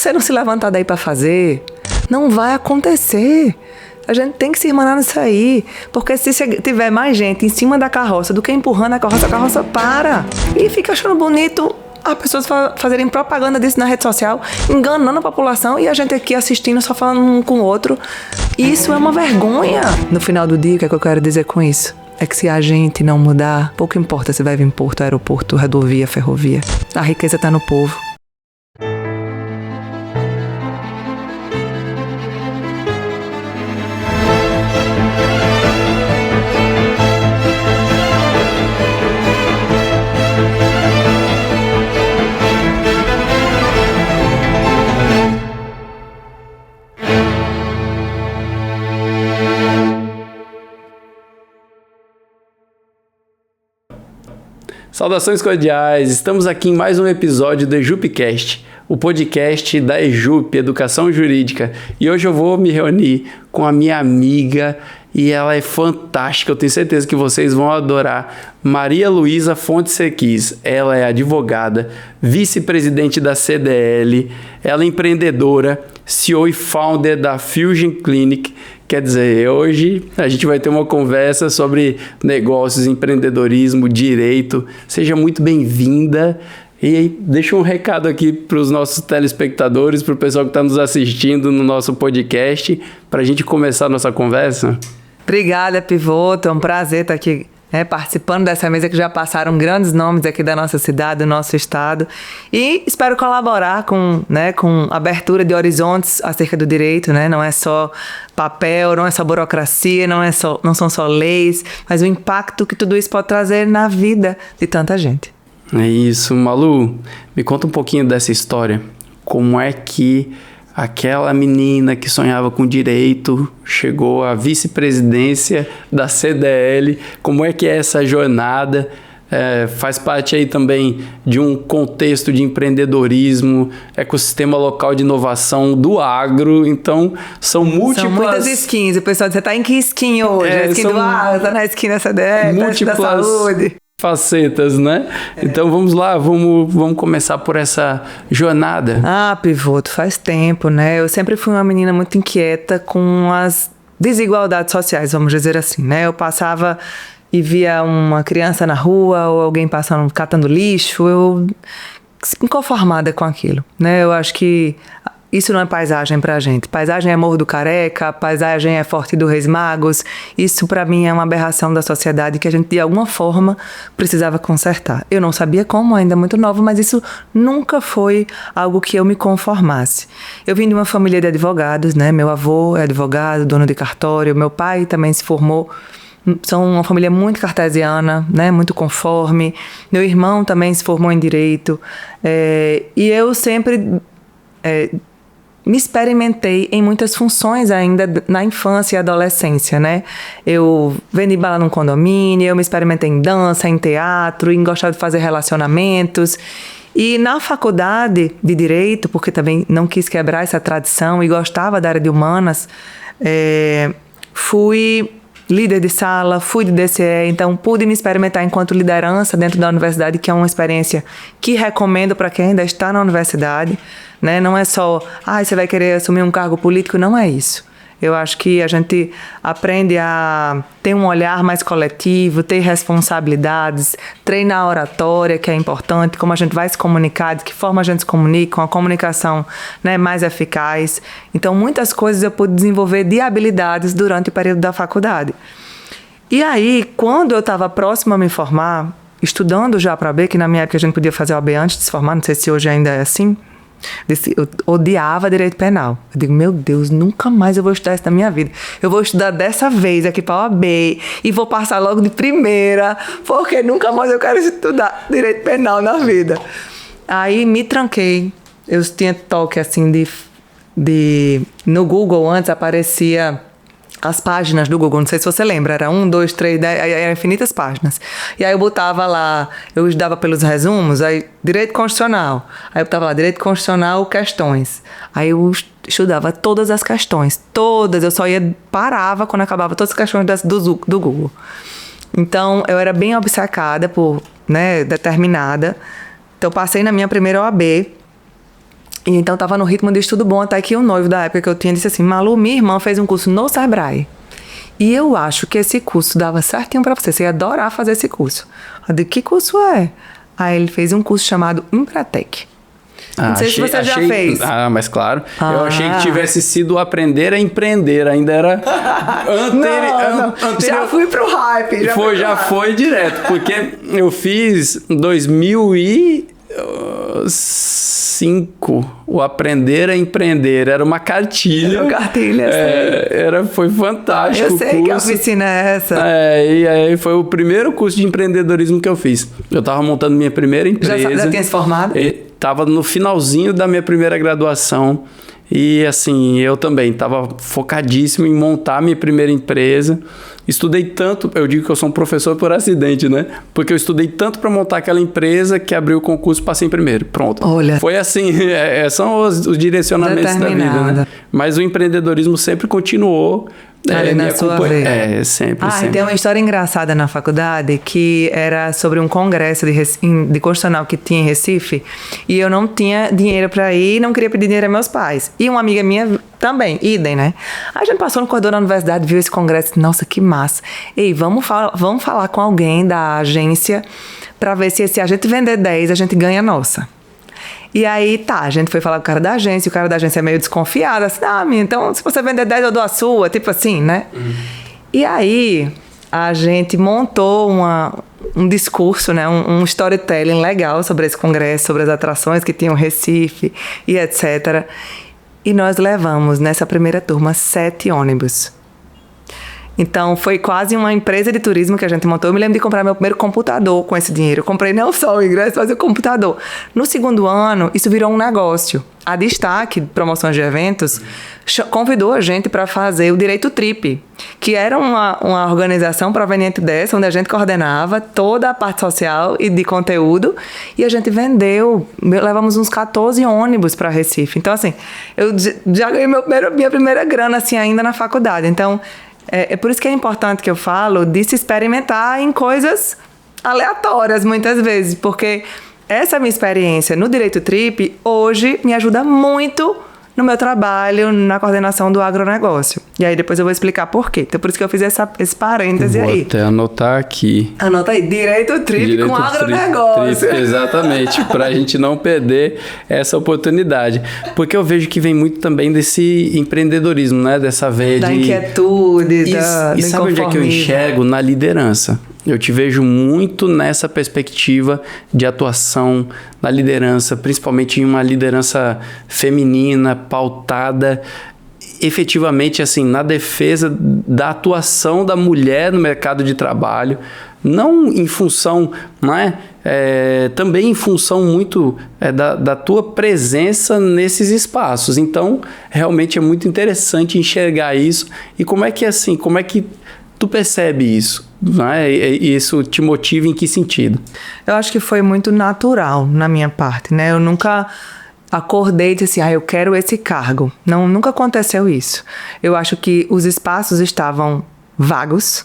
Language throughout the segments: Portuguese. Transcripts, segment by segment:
você não se levantar daí para fazer, não vai acontecer. A gente tem que se irmanar nisso aí, porque se tiver mais gente em cima da carroça do que empurrando a carroça para. E fica achando bonito as pessoas fazerem propaganda disso na rede social, enganando a população, e a gente aqui assistindo, só falando um com o outro. Isso é uma vergonha. No final do dia, o que é que eu quero dizer com isso? É que se a gente não mudar, pouco importa se vai vir porto, aeroporto, rodovia, ferrovia. A riqueza está no povo. Saudações cordiais, estamos aqui em mais um episódio do EJUPcast, o podcast da EJUP, Educação Jurídica, e hoje eu vou me reunir com a minha amiga, e ela é fantástica, eu tenho certeza que vocês vão adorar, Maria Luísa Fontes Sequis. Ela é advogada, vice-presidente da CDL, ela é empreendedora, CEO e founder da Fusion Clinic. Quer dizer, hoje a gente vai ter uma conversa sobre negócios, empreendedorismo, direito. Seja muito bem-vinda e deixa um recado aqui para os nossos telespectadores, para o pessoal que está nos assistindo no nosso podcast, para a gente começar a nossa conversa. Obrigada, Pivoto. É um prazer estar aqui participando dessa mesa que já passaram grandes nomes aqui da nossa cidade, do nosso estado. E espero colaborar com abertura de horizontes acerca do direito, né? Não é só papel, não é só burocracia, não são só leis, mas o impacto que tudo isso pode trazer na vida de tanta gente. É isso, Malu. Me conta um pouquinho dessa história. Como é que aquela menina que sonhava com direito chegou à vice-presidência da CDL? Como é que é essa jornada? Faz parte aí também de um contexto de empreendedorismo, ecossistema local de inovação do agro, então são múltiplas... São muitas skins, o pessoal diz, você está em que skin hoje? A skin do agro, está na skin da CDL, múltiplas da saúde. Facetas, né? Então vamos lá, vamos começar por essa jornada. Pivoto, faz tempo, né? Eu sempre fui uma menina muito inquieta com as desigualdades sociais, vamos dizer assim, né? Eu passava e via uma criança na rua ou alguém passando, catando lixo, eu inconformada com aquilo, né? Eu acho que isso não é paisagem pra gente. Paisagem é Morro do Careca, paisagem é Forte do Reis Magos. Isso pra mim é uma aberração da sociedade que a gente de alguma forma precisava consertar. Eu não sabia como, ainda muito nova, mas isso nunca foi algo que eu me conformasse. Eu vim de uma família de advogados, né? Meu avô é advogado, dono de cartório, meu pai também se formou. São uma família muito cartesiana, né? Muito conforme. Meu irmão também se formou em Direito. E eu sempre... me experimentei em muitas funções ainda na infância e adolescência, né? Eu vendi bala num condomínio, eu me experimentei em dança, em teatro, em gostar de fazer relacionamentos. E na faculdade de Direito, porque também não quis quebrar essa tradição e gostava da área de humanas, fui líder de sala, fui de DCE, então pude me experimentar enquanto liderança dentro da universidade, que é uma experiência que recomendo para quem ainda está na universidade, né? Não é só, você vai querer assumir um cargo político, não é isso. Eu acho que a gente aprende a ter um olhar mais coletivo, ter responsabilidades, treinar a oratória, que é importante, como a gente vai se comunicar, de que forma a gente se comunica, com a comunicação, né, mais eficaz. Então, muitas coisas eu pude desenvolver de habilidades durante o período da faculdade. E aí, quando eu estava próxima a me formar, estudando já para a OAB, que na minha época a gente podia fazer a OAB antes de se formar, não sei se hoje ainda é assim, eu odiava direito penal. Eu digo, meu Deus, nunca mais eu vou estudar isso na minha vida. Eu vou estudar dessa vez aqui para a OAB e vou passar logo de primeira, porque nunca mais eu quero estudar direito penal na vida. Aí me tranquei. Eu tinha toque assim no Google antes aparecia as páginas do Google, não sei se você lembra, era 1, 2, 3, 10, eram infinitas páginas. E aí eu botava lá, eu estudava pelos resumos, aí Direito Constitucional, aí eu botava lá Direito Constitucional, questões. Aí eu estudava todas as questões, todas, eu só parava quando acabava todas as questões do Google. Então eu era bem obcecada por, determinada. Então eu passei na minha primeira OAB, E então tava no ritmo de estudo bom, até que o noivo da época que eu tinha disse assim: Malu, minha irmã fez um curso no Sebrae. E eu acho que esse curso dava certinho pra você ia adorar fazer esse curso. Eu digo, que curso é? Aí ele fez um curso chamado Empretec. Não sei se você já fez. Mas claro. Eu achei que tivesse sido aprender a empreender. Ainda era não. Já fui pro hype. Já foi direto. Porque eu fiz em 2005 o Aprender a Empreender. Era uma cartilha. Uma cartilha, foi fantástico. Eu sei que a oficina é essa. E aí foi o primeiro curso de empreendedorismo que eu fiz. Eu tava montando minha primeira empresa. Já tinha se formado? Tava no finalzinho da minha primeira graduação e assim, eu também tava focadíssimo em montar minha primeira empresa. Estudei tanto, eu digo que eu sou um professor por acidente, né? Porque eu estudei tanto para montar aquela empresa que abri o concurso e passei em primeiro. Pronto. Olha. Foi assim, são os direcionamentos da vida, né? Mas o empreendedorismo sempre continuou. Ali na sua veia. Sempre. Tem uma história engraçada na faculdade que era sobre um congresso de constitucional que tinha em Recife e eu não tinha dinheiro para ir, não queria pedir dinheiro a meus pais. E uma amiga minha também, idem, né? Aí a gente passou no corredor da universidade, viu esse congresso, nossa, que massa. Ei, vamos falar com alguém da agência para ver se a gente vender 10, a gente ganha a nossa. E aí, a gente foi falar com o cara da agência, e o cara da agência é meio desconfiado, assim, então se você vender 10, eu dou a sua, tipo assim, né? E aí, a gente montou um discurso, né? Um storytelling legal sobre esse congresso, sobre as atrações que tinham Recife e etc. E nós levamos, nessa primeira turma, 7 ônibus. Então, foi quase uma empresa de turismo que a gente montou. Eu me lembro de comprar meu primeiro computador com esse dinheiro. Eu comprei não só o ingresso, mas o computador. No segundo ano, isso virou um negócio. A Destaque, Promoções de Eventos, convidou a gente para fazer o Direito Trip, que era uma organização proveniente dessa, onde a gente coordenava toda a parte social e de conteúdo, e a gente levamos uns 14 ônibus para Recife. Então, assim, eu já ganhei minha primeira grana, assim, ainda na faculdade. Então, é por isso que é importante que eu falo de se experimentar em coisas aleatórias, muitas vezes, porque essa minha experiência no Direito Trip, hoje, me ajuda muito no meu trabalho, na coordenação do agronegócio. E aí depois eu vou explicar por quê. Então por isso que eu fiz esse parêntese aí. Vou até anotar aqui. Anota aí, Direito Trip com agronegócio. Exatamente, para a gente não perder essa oportunidade. Porque eu vejo que vem muito também desse empreendedorismo, né? Dessa veia da de... inquietude, e sabe onde é que eu enxergo? Na liderança. Eu te vejo muito nessa perspectiva de atuação na liderança, principalmente em uma liderança feminina, pautada efetivamente assim, na defesa da atuação da mulher no mercado de trabalho, não em função, não é? Também em função muito da tua presença nesses espaços. Então, realmente é muito interessante enxergar isso. E como é que tu percebe isso? Não é? E isso te motiva em que sentido? Eu acho que foi muito natural na minha parte, né? Eu nunca acordei e disse assim, eu quero esse cargo. Não, nunca aconteceu isso. Eu acho que os espaços estavam vagos,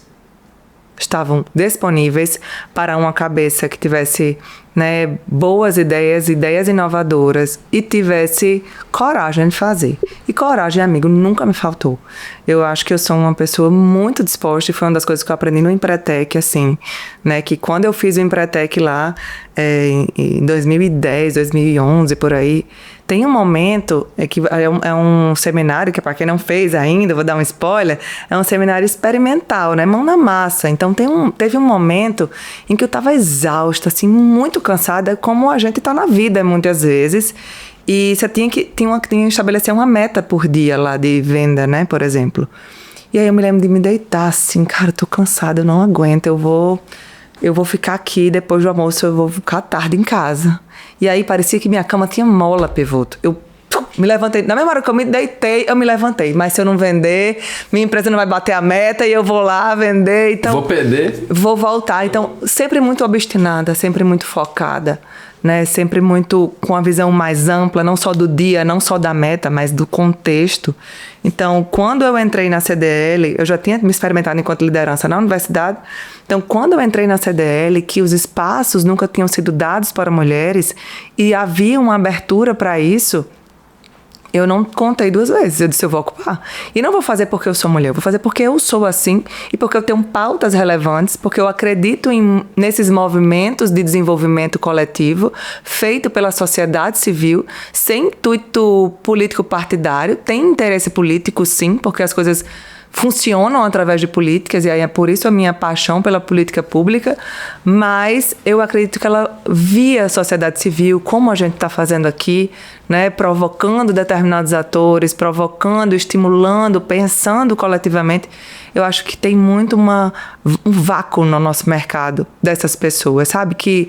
estavam disponíveis para uma cabeça que tivesse, né, boas ideias inovadoras e tivesse coragem de fazer. E coragem, amigo, nunca me faltou. Eu acho que eu sou uma pessoa muito disposta e foi uma das coisas que eu aprendi no Empretec, assim, né, que quando eu fiz o Empretec lá, em 2010, 2011, por aí, tem um momento, que é um seminário que, para quem não fez ainda, vou dar um spoiler, é um seminário experimental, né? Mão na massa. Então, teve um momento em que eu estava exausta, assim, muito cansada, como a gente está na vida, muitas vezes. E você tinha que estabelecer uma meta por dia lá de venda, né? Por exemplo. E aí eu me lembro de me deitar, assim, cara, eu tô cansada, eu não aguento, eu vou ficar aqui, depois do almoço eu vou ficar tarde em casa. E aí parecia que minha cama tinha mola, pivoto. Eu me levantei, na mesma hora que eu me deitei, eu me levantei. Mas se eu não vender, minha empresa não vai bater a meta e eu vou lá vender. Então, vou perder? Vou voltar. Então, sempre muito obstinada, sempre muito focada, né? Sempre muito com a visão mais ampla, não só do dia, não só da meta, mas do contexto. Então, quando eu entrei na CDL, eu já tinha me experimentado enquanto liderança na universidade. Então, quando eu entrei na CDL, que os espaços nunca tinham sido dados para mulheres e havia uma abertura para isso, Eu não contei 2 vezes, eu disse, eu vou ocupar. E não vou fazer porque eu sou mulher, eu vou fazer porque eu sou assim e porque eu tenho pautas relevantes, porque eu acredito nesses movimentos de desenvolvimento coletivo feito pela sociedade civil, sem intuito político partidário. Tem interesse político, sim, porque as coisas funcionam através de políticas, e aí é por isso a minha paixão pela política pública, mas eu acredito que ela via a sociedade civil, como a gente está fazendo aqui, né, provocando determinados atores, provocando, estimulando, pensando coletivamente. Eu acho que tem muito um vácuo no nosso mercado dessas pessoas, sabe? Que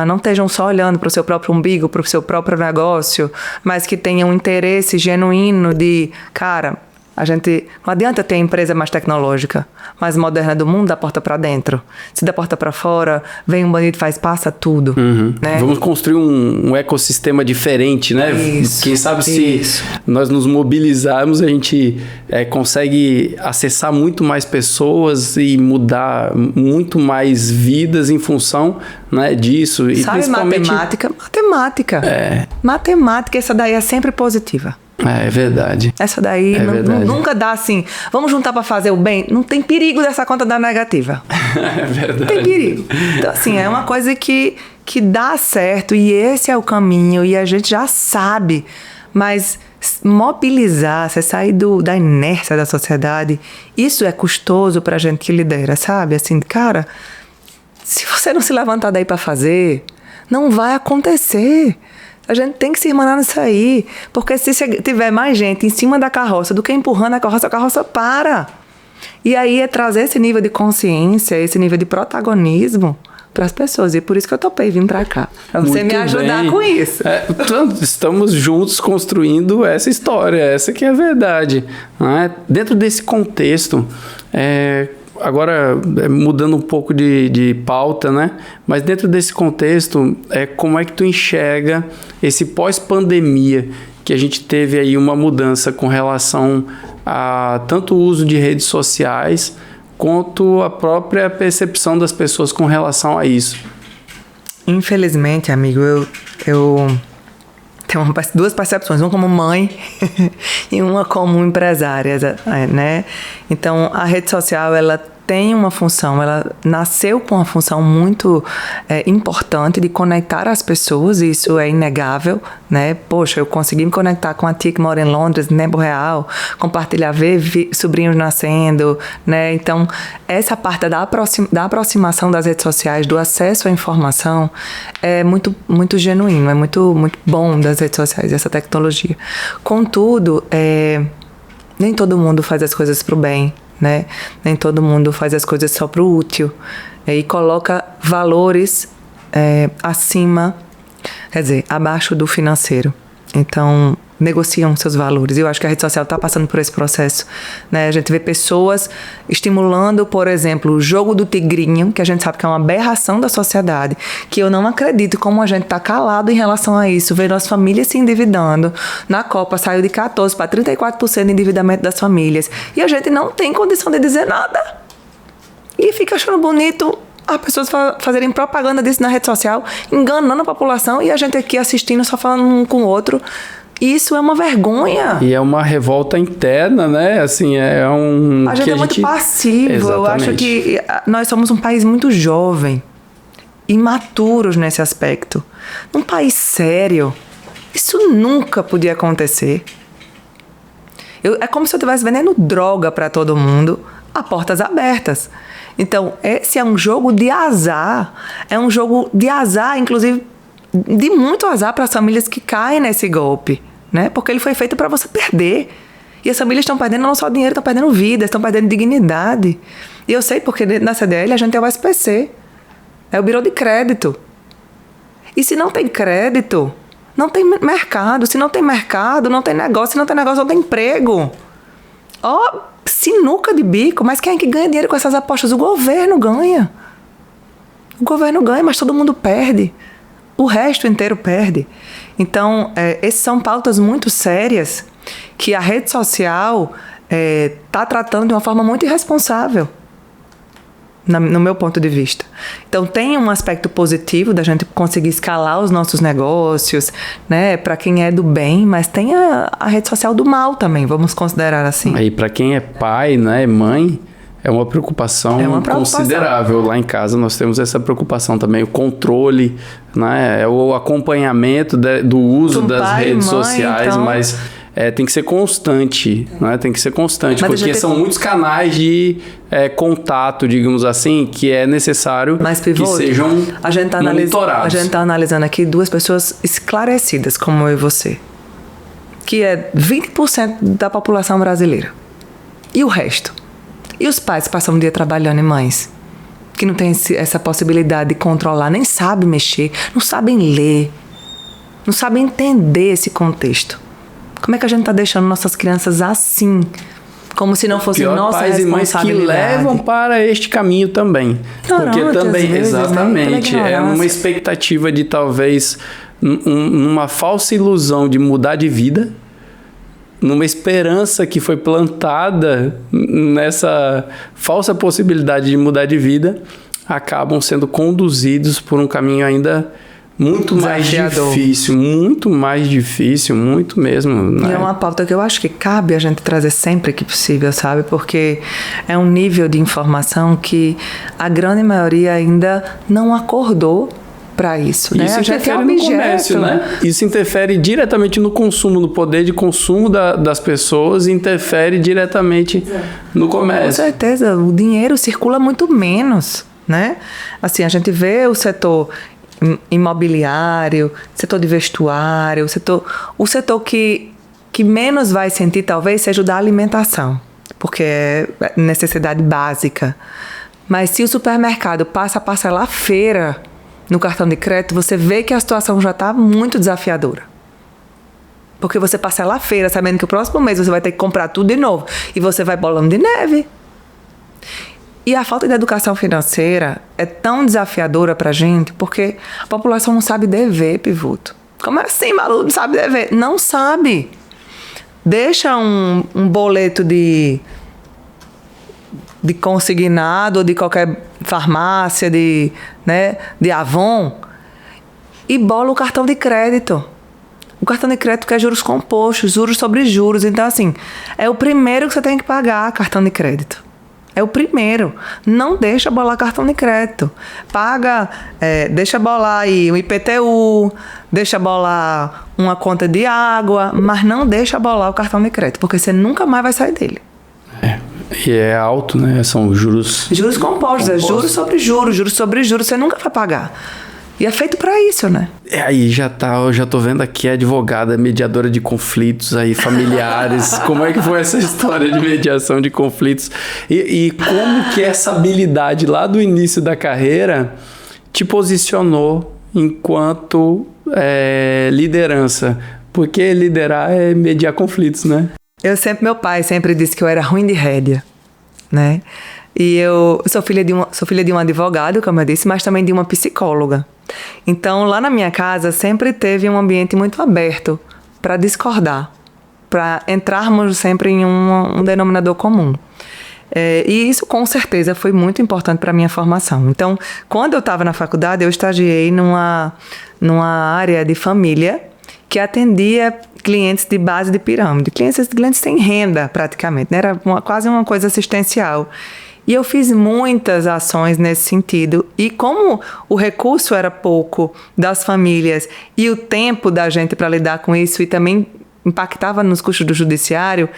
não estejam só olhando para o seu próprio umbigo, para o seu próprio negócio, mas que tenham um interesse genuíno de, cara, não adianta ter a empresa mais tecnológica, mais moderna do mundo, da porta para dentro. Se da porta para fora, vem um bandido e passa tudo. Né? Vamos construir um ecossistema diferente, né? Isso, quem sabe se nós nos mobilizarmos, a gente consegue acessar muito mais pessoas e mudar muito mais vidas em função, né, disso. E sabe, principalmente matemática. Matemática, essa daí é sempre positiva. É verdade. Essa daí nunca dá assim, vamos juntar para fazer o bem. Não tem perigo dessa conta dar negativa. É verdade. Não tem perigo. Então, assim, é uma coisa que dá certo e esse é o caminho e a gente já sabe. Mas mobilizar, você sair da inércia da sociedade, isso é custoso pra gente que lidera, sabe? Assim, cara, se você não se levantar daí para fazer, não vai acontecer. A gente tem que se irmanar nisso aí. Porque se tiver mais gente em cima da carroça do que empurrando a carroça para. E aí é trazer esse nível de consciência, esse nível de protagonismo para as pessoas. E por isso que eu topei vir para cá. Para você me ajudar com isso. Estamos juntos construindo essa história. Essa que é a verdade. Né? Dentro desse contexto... Agora, mudando um pouco de pauta, né? Mas dentro desse contexto, como é que tu enxerga esse pós-pandemia, que a gente teve aí uma mudança com relação a tanto o uso de redes sociais, quanto a própria percepção das pessoas com relação a isso? Infelizmente, amigo, eu tenho 2 percepções, uma como mãe e uma como empresária, né? Então, a rede social, ela tem uma função, ela nasceu com uma função muito importante de conectar as pessoas, e isso é inegável, né? Poxa, eu consegui me conectar com a tia que mora em Londres, em tempo real, compartilhar, ver sobrinhos nascendo, né? Então, essa parte da aproximação das redes sociais, do acesso à informação, é muito, muito genuíno, é muito, muito bom das redes sociais, essa tecnologia. Contudo, nem todo mundo faz as coisas para o bem, né? Nem todo mundo faz as coisas só para o útil, e coloca valores acima, quer dizer, abaixo do financeiro. Então, negociam seus valores. E eu acho que a rede social está passando por esse processo, né? A gente vê pessoas estimulando, por exemplo, o jogo do tigrinho, que a gente sabe que é uma aberração da sociedade, que eu não acredito como a gente está calado em relação a isso. Ver as famílias se endividando. Na Copa saiu de 14% para 34% de endividamento das famílias. E a gente não tem condição de dizer nada. E fica achando bonito as pessoas fazerem propaganda disso na rede social, enganando a população, e a gente aqui assistindo, só falando um com o outro. Isso é uma vergonha. E é uma revolta interna, né? Assim, A gente é muito passivo. Exatamente. Eu acho que nós somos um país muito jovem, imaturos nesse aspecto. Num país sério, isso nunca podia acontecer. É como se eu estivesse vendendo droga para todo mundo a portas abertas. Então, esse é um jogo de azar. É um jogo de azar, inclusive, de muito azar para as famílias que caem nesse golpe, né? Porque ele foi feito para você perder. E as famílias estão perdendo não só dinheiro, estão perdendo vidas, estão perdendo dignidade. E eu sei porque na CDL a gente é o SPC. É o Birô de Crédito. E se não tem crédito, não tem mercado. Se não tem mercado, não tem negócio. Se não tem negócio, não tem emprego. Sinuca de bico. Mas quem é que ganha dinheiro com essas apostas? O governo ganha. O governo ganha, mas todo mundo perde. O resto inteiro perde. Então, essas são pautas muito sérias que a rede social está tratando de uma forma muito irresponsável. no meu ponto de vista. Então, tem um aspecto positivo da gente conseguir escalar os nossos negócios, né, para quem é do bem, mas tem a rede social do mal também, vamos considerar assim. Aí, para quem é pai, né, mãe, é uma preocupação considerável. Lá em casa nós temos essa preocupação também, o controle, né, o acompanhamento do uso das redes sociais, então... mas tem que ser constante, né? Tem que ser constante, mas porque são muitos canais de contato, digamos assim, que é necessário que sejam monitorados. A gente está analisando aqui duas pessoas esclarecidas, como eu e você, que é 20% da população brasileira. E o resto? E os pais que passam o dia trabalhando, e mães que não têm essa possibilidade de controlar, nem sabem mexer, não sabem ler, não sabem entender esse contexto. Como é que a gente está deixando nossas crianças assim? Como se não fosse nossa responsabilidade. Pais e mães que levam para este caminho também. Porque também, vezes, exatamente, é uma expectativa de talvez uma falsa ilusão de mudar de vida, numa esperança que foi plantada nessa falsa possibilidade de mudar de vida, acabam sendo conduzidos por um caminho ainda muito mais difícil, muito mesmo. Né? E é uma pauta que eu acho que cabe a gente trazer sempre que possível, sabe? Porque é um nível de informação que a grande maioria ainda não acordou para isso. Né? Isso interfere no comércio, né? Isso interfere diretamente no consumo, no poder de consumo das pessoas, interfere diretamente no comércio. Com certeza, o dinheiro circula muito menos, né? Assim, a gente vê o setor imobiliário, setor de vestuário, o setor que menos vai sentir talvez seja o da alimentação, porque é necessidade básica. Mas se o supermercado passa a parcelar a feira no cartão de crédito, você vê que a situação já está muito desafiadora. Porque você parcela a feira sabendo que o próximo mês você vai ter que comprar tudo de novo e você vai bolando de neve. E a falta de educação financeira é tão desafiadora pra gente porque a população não sabe dever, Pivuto. Como é assim, Malu? Não sabe dever? Não sabe. Deixa um boleto de consignado ou de qualquer farmácia, de Avon, e bola o cartão de crédito. O cartão de crédito quer juros compostos, juros sobre juros. Então, assim, é o primeiro que você tem que pagar, cartão de crédito. É o primeiro. Não deixa bolar cartão de crédito. Paga, deixa bolar aí o IPTU, deixa bolar uma conta de água, mas não deixa bolar o cartão de crédito, porque você nunca mais vai sair dele. E é alto, né? São juros... Juros compostos. É juros sobre juros, você nunca vai pagar. E é feito para isso, né? Aí eu já tô vendo aqui a advogada, mediadora de conflitos aí familiares. Como é que foi essa história de mediação de conflitos? E como que essa habilidade lá do início da carreira te posicionou enquanto liderança? Porque liderar é mediar conflitos, né? Meu pai sempre disse que eu era ruim de rédea, né? E eu sou filha de um advogado, como eu disse, mas também de uma psicóloga. Então, lá na minha casa, sempre teve um ambiente muito aberto para discordar, para entrarmos sempre em um denominador comum. E isso, com certeza, foi muito importante para a minha formação. Então, quando eu estava na faculdade, eu estagiei numa área de família que atendia clientes de base de pirâmide, clientes sem renda, praticamente, né? Era quase uma coisa assistencial. E eu fiz muitas ações nesse sentido. E como o recurso era pouco das famílias e o tempo da gente para lidar com isso e também impactava nos custos do judiciário,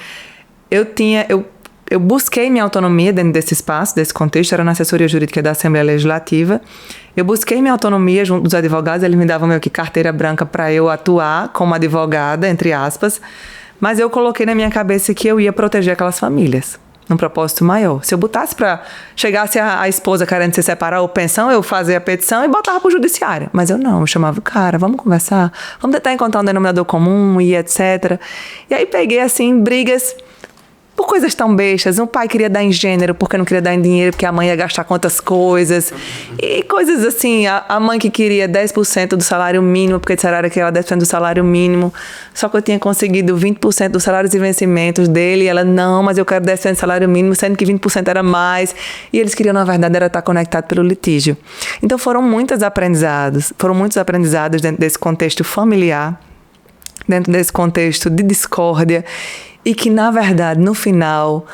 eu busquei minha autonomia dentro desse espaço, desse contexto. Era na assessoria jurídica da Assembleia Legislativa. Eu busquei minha autonomia junto dos advogados. Eles me davam meio que carteira branca para eu atuar como advogada, entre aspas. Mas eu coloquei na minha cabeça que eu ia proteger aquelas famílias, num propósito maior. Se eu botasse chegasse a esposa querendo se separar ou pensão, eu fazia a petição e botava pro judiciário. Mas eu chamava o cara, vamos conversar, vamos tentar encontrar um denominador comum e etc. E aí peguei, assim, brigas por coisas tão bestas. Um pai queria dar em gênero porque não queria dar em dinheiro, porque a mãe ia gastar com outras coisas. E coisas assim, a mãe que queria 10% do salário mínimo, porque disseram que era 10% do salário mínimo, só que eu tinha conseguido 20% dos salários e vencimentos dele, e ela, não, mas eu quero 10% do salário mínimo, sendo que 20% era mais. E eles queriam, na verdade, era estar conectado pelo litígio. Então foram muitos aprendizados dentro desse contexto familiar, dentro desse contexto de discórdia, e que, na verdade, no final,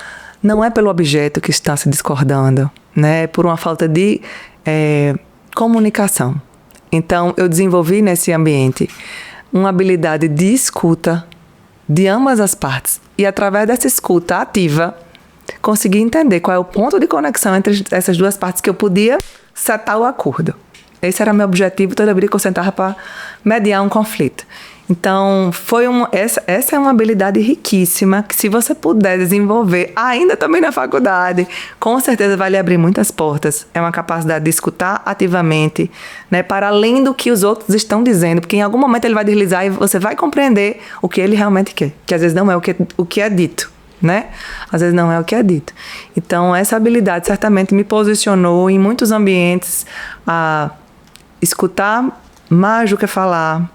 não é pelo objeto que está se discordando, né? É por uma falta de comunicação. Então, eu desenvolvi nesse ambiente uma habilidade de escuta de ambas as partes. E, através dessa escuta ativa, consegui entender qual é o ponto de conexão entre essas duas partes que eu podia setar o acordo. Esse era meu objetivo toda vez que eu sentava para mediar um conflito. Então, essa é uma habilidade riquíssima que, se você puder desenvolver, ainda também na faculdade, com certeza vai lhe abrir muitas portas. É uma capacidade de escutar ativamente, né, para além do que os outros estão dizendo, porque em algum momento ele vai deslizar e você vai compreender o que ele realmente quer, que às vezes não é o que é dito, né? Às vezes não é o que é dito. Então, essa habilidade certamente me posicionou em muitos ambientes a escutar mais do que falar,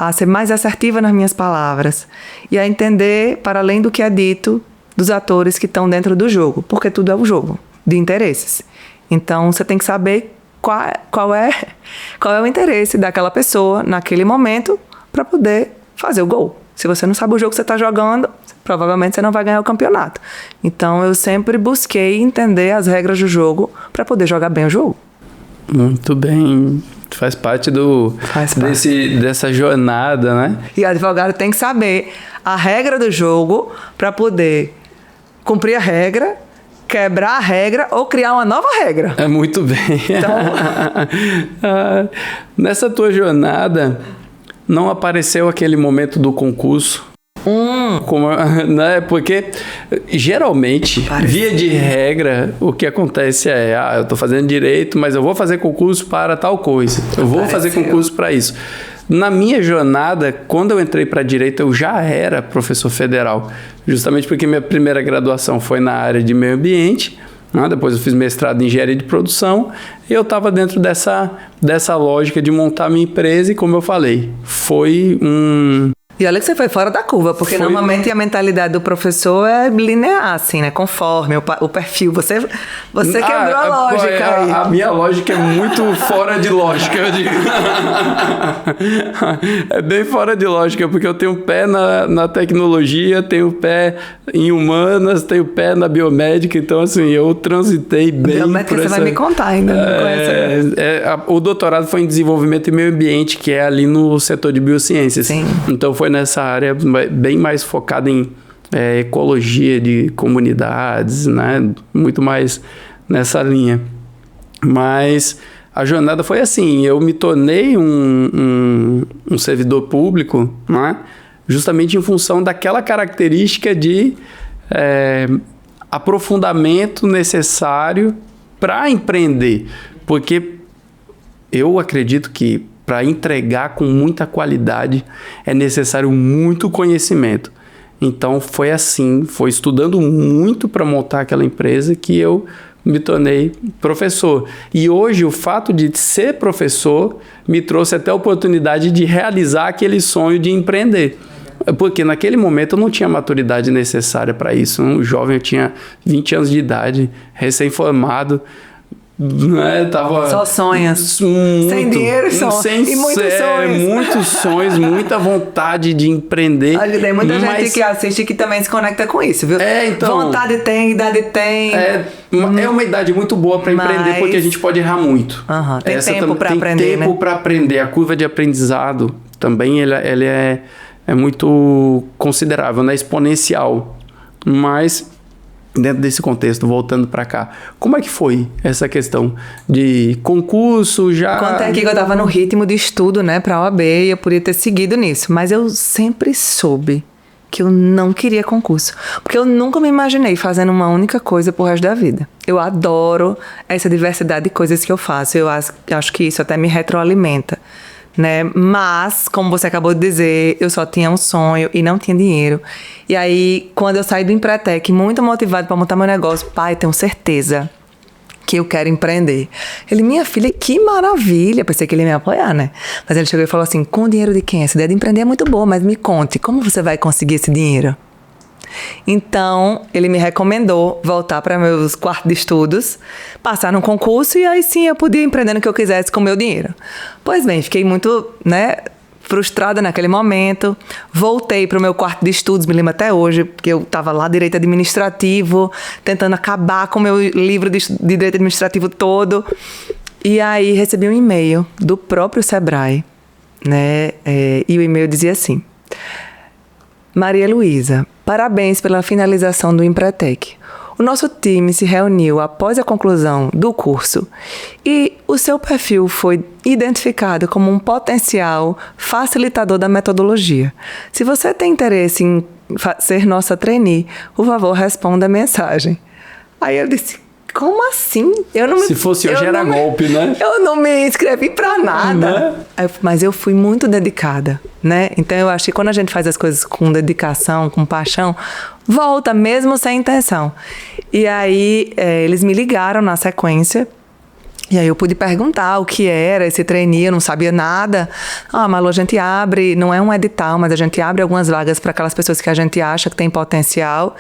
a ser mais assertiva nas minhas palavras e a entender, para além do que é dito, dos atores que estão dentro do jogo, porque tudo é um jogo de interesses. Então, você tem que saber qual é o interesse daquela pessoa naquele momento para poder fazer o gol. Se você não sabe o jogo que você está jogando, provavelmente você não vai ganhar o campeonato. Então, eu sempre busquei entender as regras do jogo para poder jogar bem o jogo. Muito bem. Faz parte dessa jornada, né? E o advogado tem que saber a regra do jogo para poder cumprir a regra, quebrar a regra ou criar uma nova regra. É muito bem. Então... Nessa tua jornada, não apareceu aquele momento do concurso? Né? Porque geralmente, via de regra, o que acontece é, eu estou fazendo direito, mas eu vou fazer concurso para tal coisa, eu vou fazer concurso para isso. Na minha jornada, quando eu entrei para direito, eu já era professor federal, justamente porque minha primeira graduação foi na área de meio ambiente, né? Depois eu fiz mestrado em engenharia de produção, e eu estava dentro dessa lógica de montar minha empresa, e como eu falei, foi E olha que você foi fora da curva, porque normalmente a mentalidade do professor é linear, assim, né? Conforme o perfil. Você quebrou a lógica aí. A minha lógica é muito fora de lógica, eu digo. É bem fora de lógica, porque eu tenho pé na tecnologia, tenho pé em humanas, tenho pé na biomédica, então assim, eu transitei bem. Biomédica você vai me contar ainda, não conhece? O doutorado foi em desenvolvimento e meio ambiente, que é ali no setor de biociências. Sim. Então foi nessa área bem mais focada em ecologia de comunidades, né? Muito mais nessa linha. Mas a jornada foi assim, eu me tornei um servidor público, né? Justamente em função daquela característica de aprofundamento necessário para empreender. Porque eu acredito que para entregar com muita qualidade é necessário muito conhecimento. Então foi assim, foi estudando muito para montar aquela empresa que eu me tornei professor. E hoje o fato de ser professor me trouxe até a oportunidade de realizar aquele sonho de empreender. Porque naquele momento eu não tinha a maturidade necessária para isso. Um jovem, eu tinha 20 anos de idade, recém-formado, né? Só sonhos. Sem dinheiro, e muitos sonhos. Muitos sonhos, muita vontade de empreender. Olha, tem muita gente que assiste que também se conecta com isso, viu? Então, vontade tem, idade tem. É uma idade muito boa para empreender, porque a gente pode errar muito. Tem tempo para aprender, tem tempo para aprender. A curva de aprendizado também ela é muito considerável, né? Exponencial. Mas dentro desse contexto, voltando para cá, como é que foi essa questão de concurso já? Contei aqui que eu estava no ritmo de estudo, né, para a OAB, e eu podia ter seguido nisso, mas eu sempre soube que eu não queria concurso, porque eu nunca me imaginei fazendo uma única coisa pro resto da vida. Eu adoro essa diversidade de coisas que eu faço, eu acho que isso até me retroalimenta. né? Mas, como você acabou de dizer, eu só tinha um sonho e não tinha dinheiro. E aí, quando eu saí do Empretec, muito motivado para montar meu negócio, pai, tenho certeza que eu quero empreender. Ele, minha filha, que maravilha. Pensei que ele ia me apoiar, né? Mas ele chegou e falou assim, com o dinheiro de quem? Essa ideia de empreender é muito boa, mas me conte, como você vai conseguir esse dinheiro? Então, ele me recomendou voltar para meus quartos de estudos, passar num concurso e aí sim eu podia empreender no que eu quisesse com o meu dinheiro. Pois bem, fiquei muito, frustrada naquele momento. Voltei para o meu quarto de estudos, me lembro até hoje, porque eu estava lá, direito administrativo, tentando acabar com o meu livro de direito administrativo todo. E aí recebi um e-mail do próprio Sebrae, né? E o e-mail dizia assim: Maria Luísa, parabéns pela finalização do Empretec. O nosso time se reuniu após a conclusão do curso e o seu perfil foi identificado como um potencial facilitador da metodologia. Se você tem interesse em ser nossa trainee, por favor, responda a mensagem. Aí eu disse, como assim? Se fosse hoje era golpe, né? Eu não me inscrevi pra nada. Né? Mas eu fui muito dedicada, né? Então eu acho que quando a gente faz as coisas com dedicação, com paixão, volta mesmo sem intenção. E aí eles me ligaram na sequência. E aí eu pude perguntar o que era esse trainee, eu não sabia nada. Malu, a gente abre, não é um edital, mas a gente abre algumas vagas para aquelas pessoas que a gente acha que tem potencial.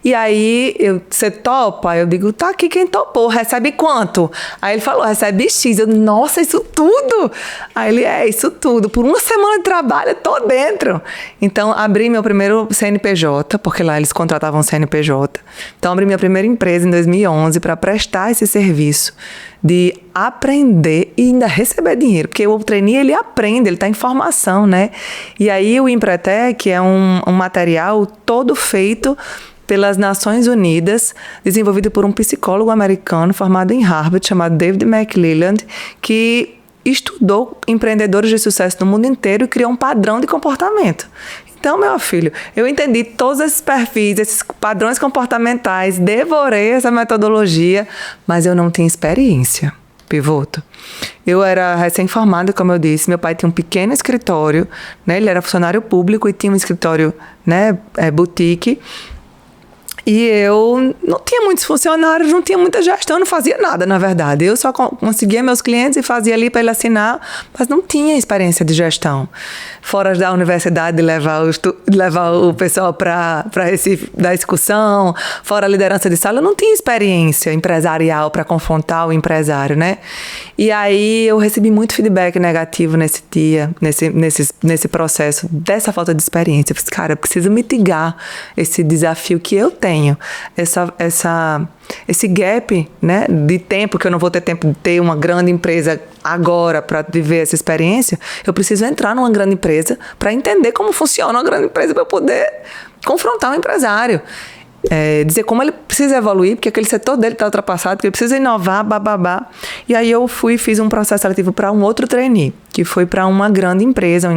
E aí, você topa? Eu digo, tá aqui quem topou, recebe quanto? Aí ele falou, recebe X. Eu, nossa, isso tudo? Aí ele, isso tudo. Por uma semana de trabalho, eu tô dentro. Então, abri meu primeiro CNPJ, porque lá eles contratavam CNPJ. Então, abri minha primeira empresa em 2011 para prestar esse serviço de aprender e ainda receber dinheiro, porque o trainee, ele aprende, ele está em formação, né? E aí o Empretec é um material todo feito pelas Nações Unidas, desenvolvido por um psicólogo americano formado em Harvard, chamado David McClelland, que estudou empreendedores de sucesso no mundo inteiro e criou um padrão de comportamento. Então, meu filho, eu entendi todos esses perfis, esses padrões comportamentais, devorei essa metodologia, mas eu não tinha experiência. Pivoto. Eu era recém-formada, como eu disse, meu pai tinha um pequeno escritório, né? Ele era funcionário público e tinha um escritório, né, boutique. E eu não tinha muitos funcionários, não tinha muita gestão, não fazia nada, na verdade. Eu só conseguia meus clientes e fazia ali para ele assinar, mas não tinha experiência de gestão. Fora da universidade, de levar o pessoal para Recife da excursão, fora a liderança de sala, eu não tinha experiência empresarial para confrontar o empresário, né? E aí eu recebi muito feedback negativo nesse dia, nesse processo, dessa falta de experiência. Eu falei, cara, eu preciso mitigar esse desafio que eu tenho. Esse gap, né, de tempo, que eu não vou ter tempo de ter uma grande empresa agora para viver essa experiência, eu preciso entrar numa grande empresa para entender como funciona uma grande empresa para eu poder confrontar o empresário. Dizer como ele precisa evoluir, porque aquele setor dele está ultrapassado, que ele precisa inovar, bababá. E aí eu fiz um processo seletivo para um outro trainee, que foi para uma grande empresa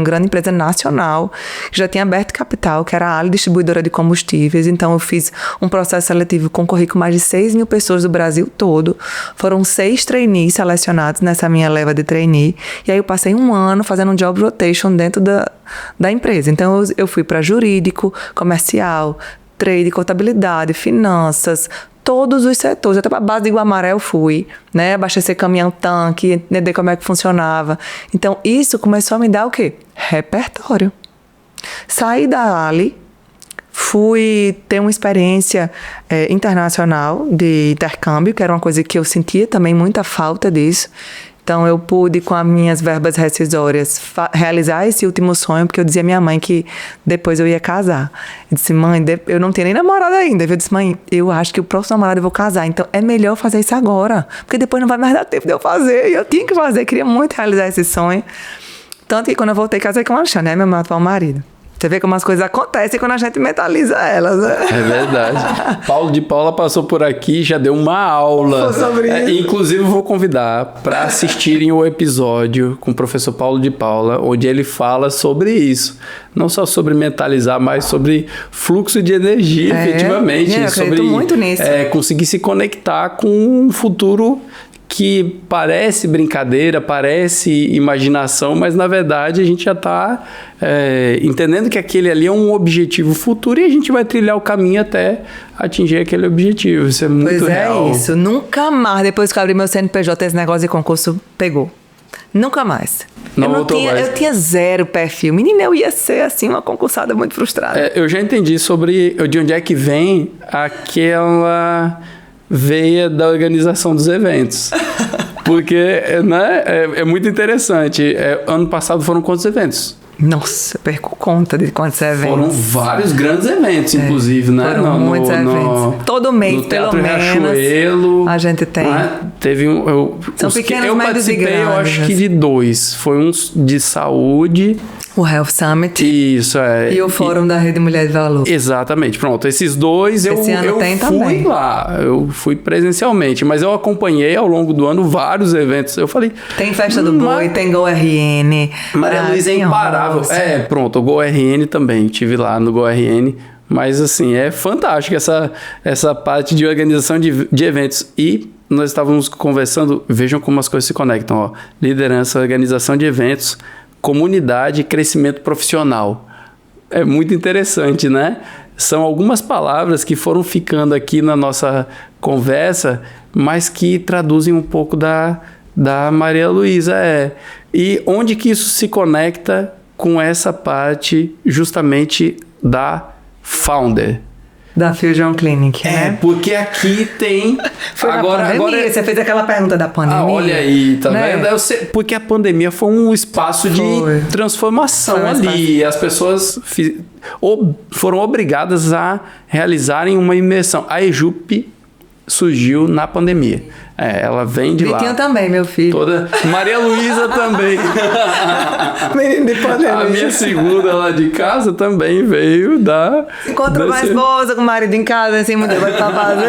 nacional, que já tinha aberto capital, que era a Ali Distribuidora de Combustíveis. Então eu fiz um processo seletivo, concorri com mais de 6 mil pessoas do Brasil todo. Foram 6 trainees selecionados nessa minha leva de trainee. E aí eu passei um ano fazendo um job rotation dentro da empresa. Então eu fui para jurídico, comercial, trade, contabilidade, finanças, todos os setores, até para a base de Guamaré eu fui, né? Abastecer caminhão-tanque, entender como é que funcionava. Então, isso começou a me dar o quê? Repertório. Saí da Ali, fui ter uma experiência internacional de intercâmbio, que era uma coisa que eu sentia também muita falta disso. Então, eu pude, com as minhas verbas rescisórias, realizar esse último sonho, porque eu dizia à minha mãe que depois eu ia casar. Eu disse, mãe, eu não tenho nem namorado ainda. Eu disse, mãe, eu acho que o próximo namorado eu vou casar, então é melhor fazer isso agora, porque depois não vai mais dar tempo de eu fazer. E eu tinha que fazer, queria muito realizar esse sonho. Tanto que quando eu voltei, casei com o Alexandre, né, meu atual marido. Você vê como as coisas acontecem quando a gente mentaliza elas, né? É verdade. Paulo de Paula passou por aqui, já deu uma aula. Sobre isso. Inclusive, vou convidar para assistirem o episódio com o professor Paulo de Paula, onde ele fala sobre isso. Não só sobre mentalizar, mas sobre fluxo de energia, efetivamente. Eu acredito sobre muito nisso. Conseguir se conectar com um futuro que parece brincadeira, parece imaginação, mas na verdade a gente já está entendendo que aquele ali é um objetivo futuro e a gente vai trilhar o caminho até atingir aquele objetivo. Isso é muito real. Pois é isso. Nunca mais, depois que eu abri meu CNPJ, esse negócio de concurso pegou. Nunca mais. Eu tinha zero perfil. Menina, eu ia ser assim uma concursada muito frustrada. Eu já entendi sobre de onde é que vem aquela veia da organização dos eventos. Porque, né, é muito interessante. Ano passado foram quantos eventos? Nossa, eu perco conta de quantos eventos. Foram vários grandes eventos, inclusive, né? Foram muitos eventos. Todo mês, no pelo Teatro menos. Riachuelo, a gente tem. Né? Teve São pequenos, eu médios e participei, grandes. eu acho que de 2. Foi um de saúde. O Health Summit. Isso, E o Fórum da Rede Mulher de Valor. Exatamente, pronto. Esses 2 eu tem fui também. lá. Eu fui presencialmente, mas eu acompanhei ao longo do ano vários eventos. Eu falei... Tem Festa do Boi, tem GoRN. Maria Luísa é imparável. Pronto, o GoRN também. Estive lá no GoRN. Mas, assim, é fantástico essa parte de organização de eventos. E nós estávamos conversando, vejam como as coisas se conectam. Ó. Liderança, organização de eventos, comunidade e crescimento profissional. É muito interessante, né? São algumas palavras que foram ficando aqui na nossa conversa, mas que traduzem um pouco da Maria Luísa. E onde que isso se conecta com essa parte justamente da Founder? Da Fusion Clinic, né? Porque aqui tem... Foi agora você fez aquela pergunta da pandemia. Olha aí, tá né? vendo? Porque a pandemia foi um espaço de transformação ali. As pessoas foram obrigadas a realizarem uma imersão. A EJUP surgiu na pandemia. Ela vem de lá. Vitinho também, meu filho. Maria Luísa também. Menino de pandemia. A minha segunda lá de casa também veio da... Encontrou uma esposa com o marido em casa, assim, muita coisa pra fazer.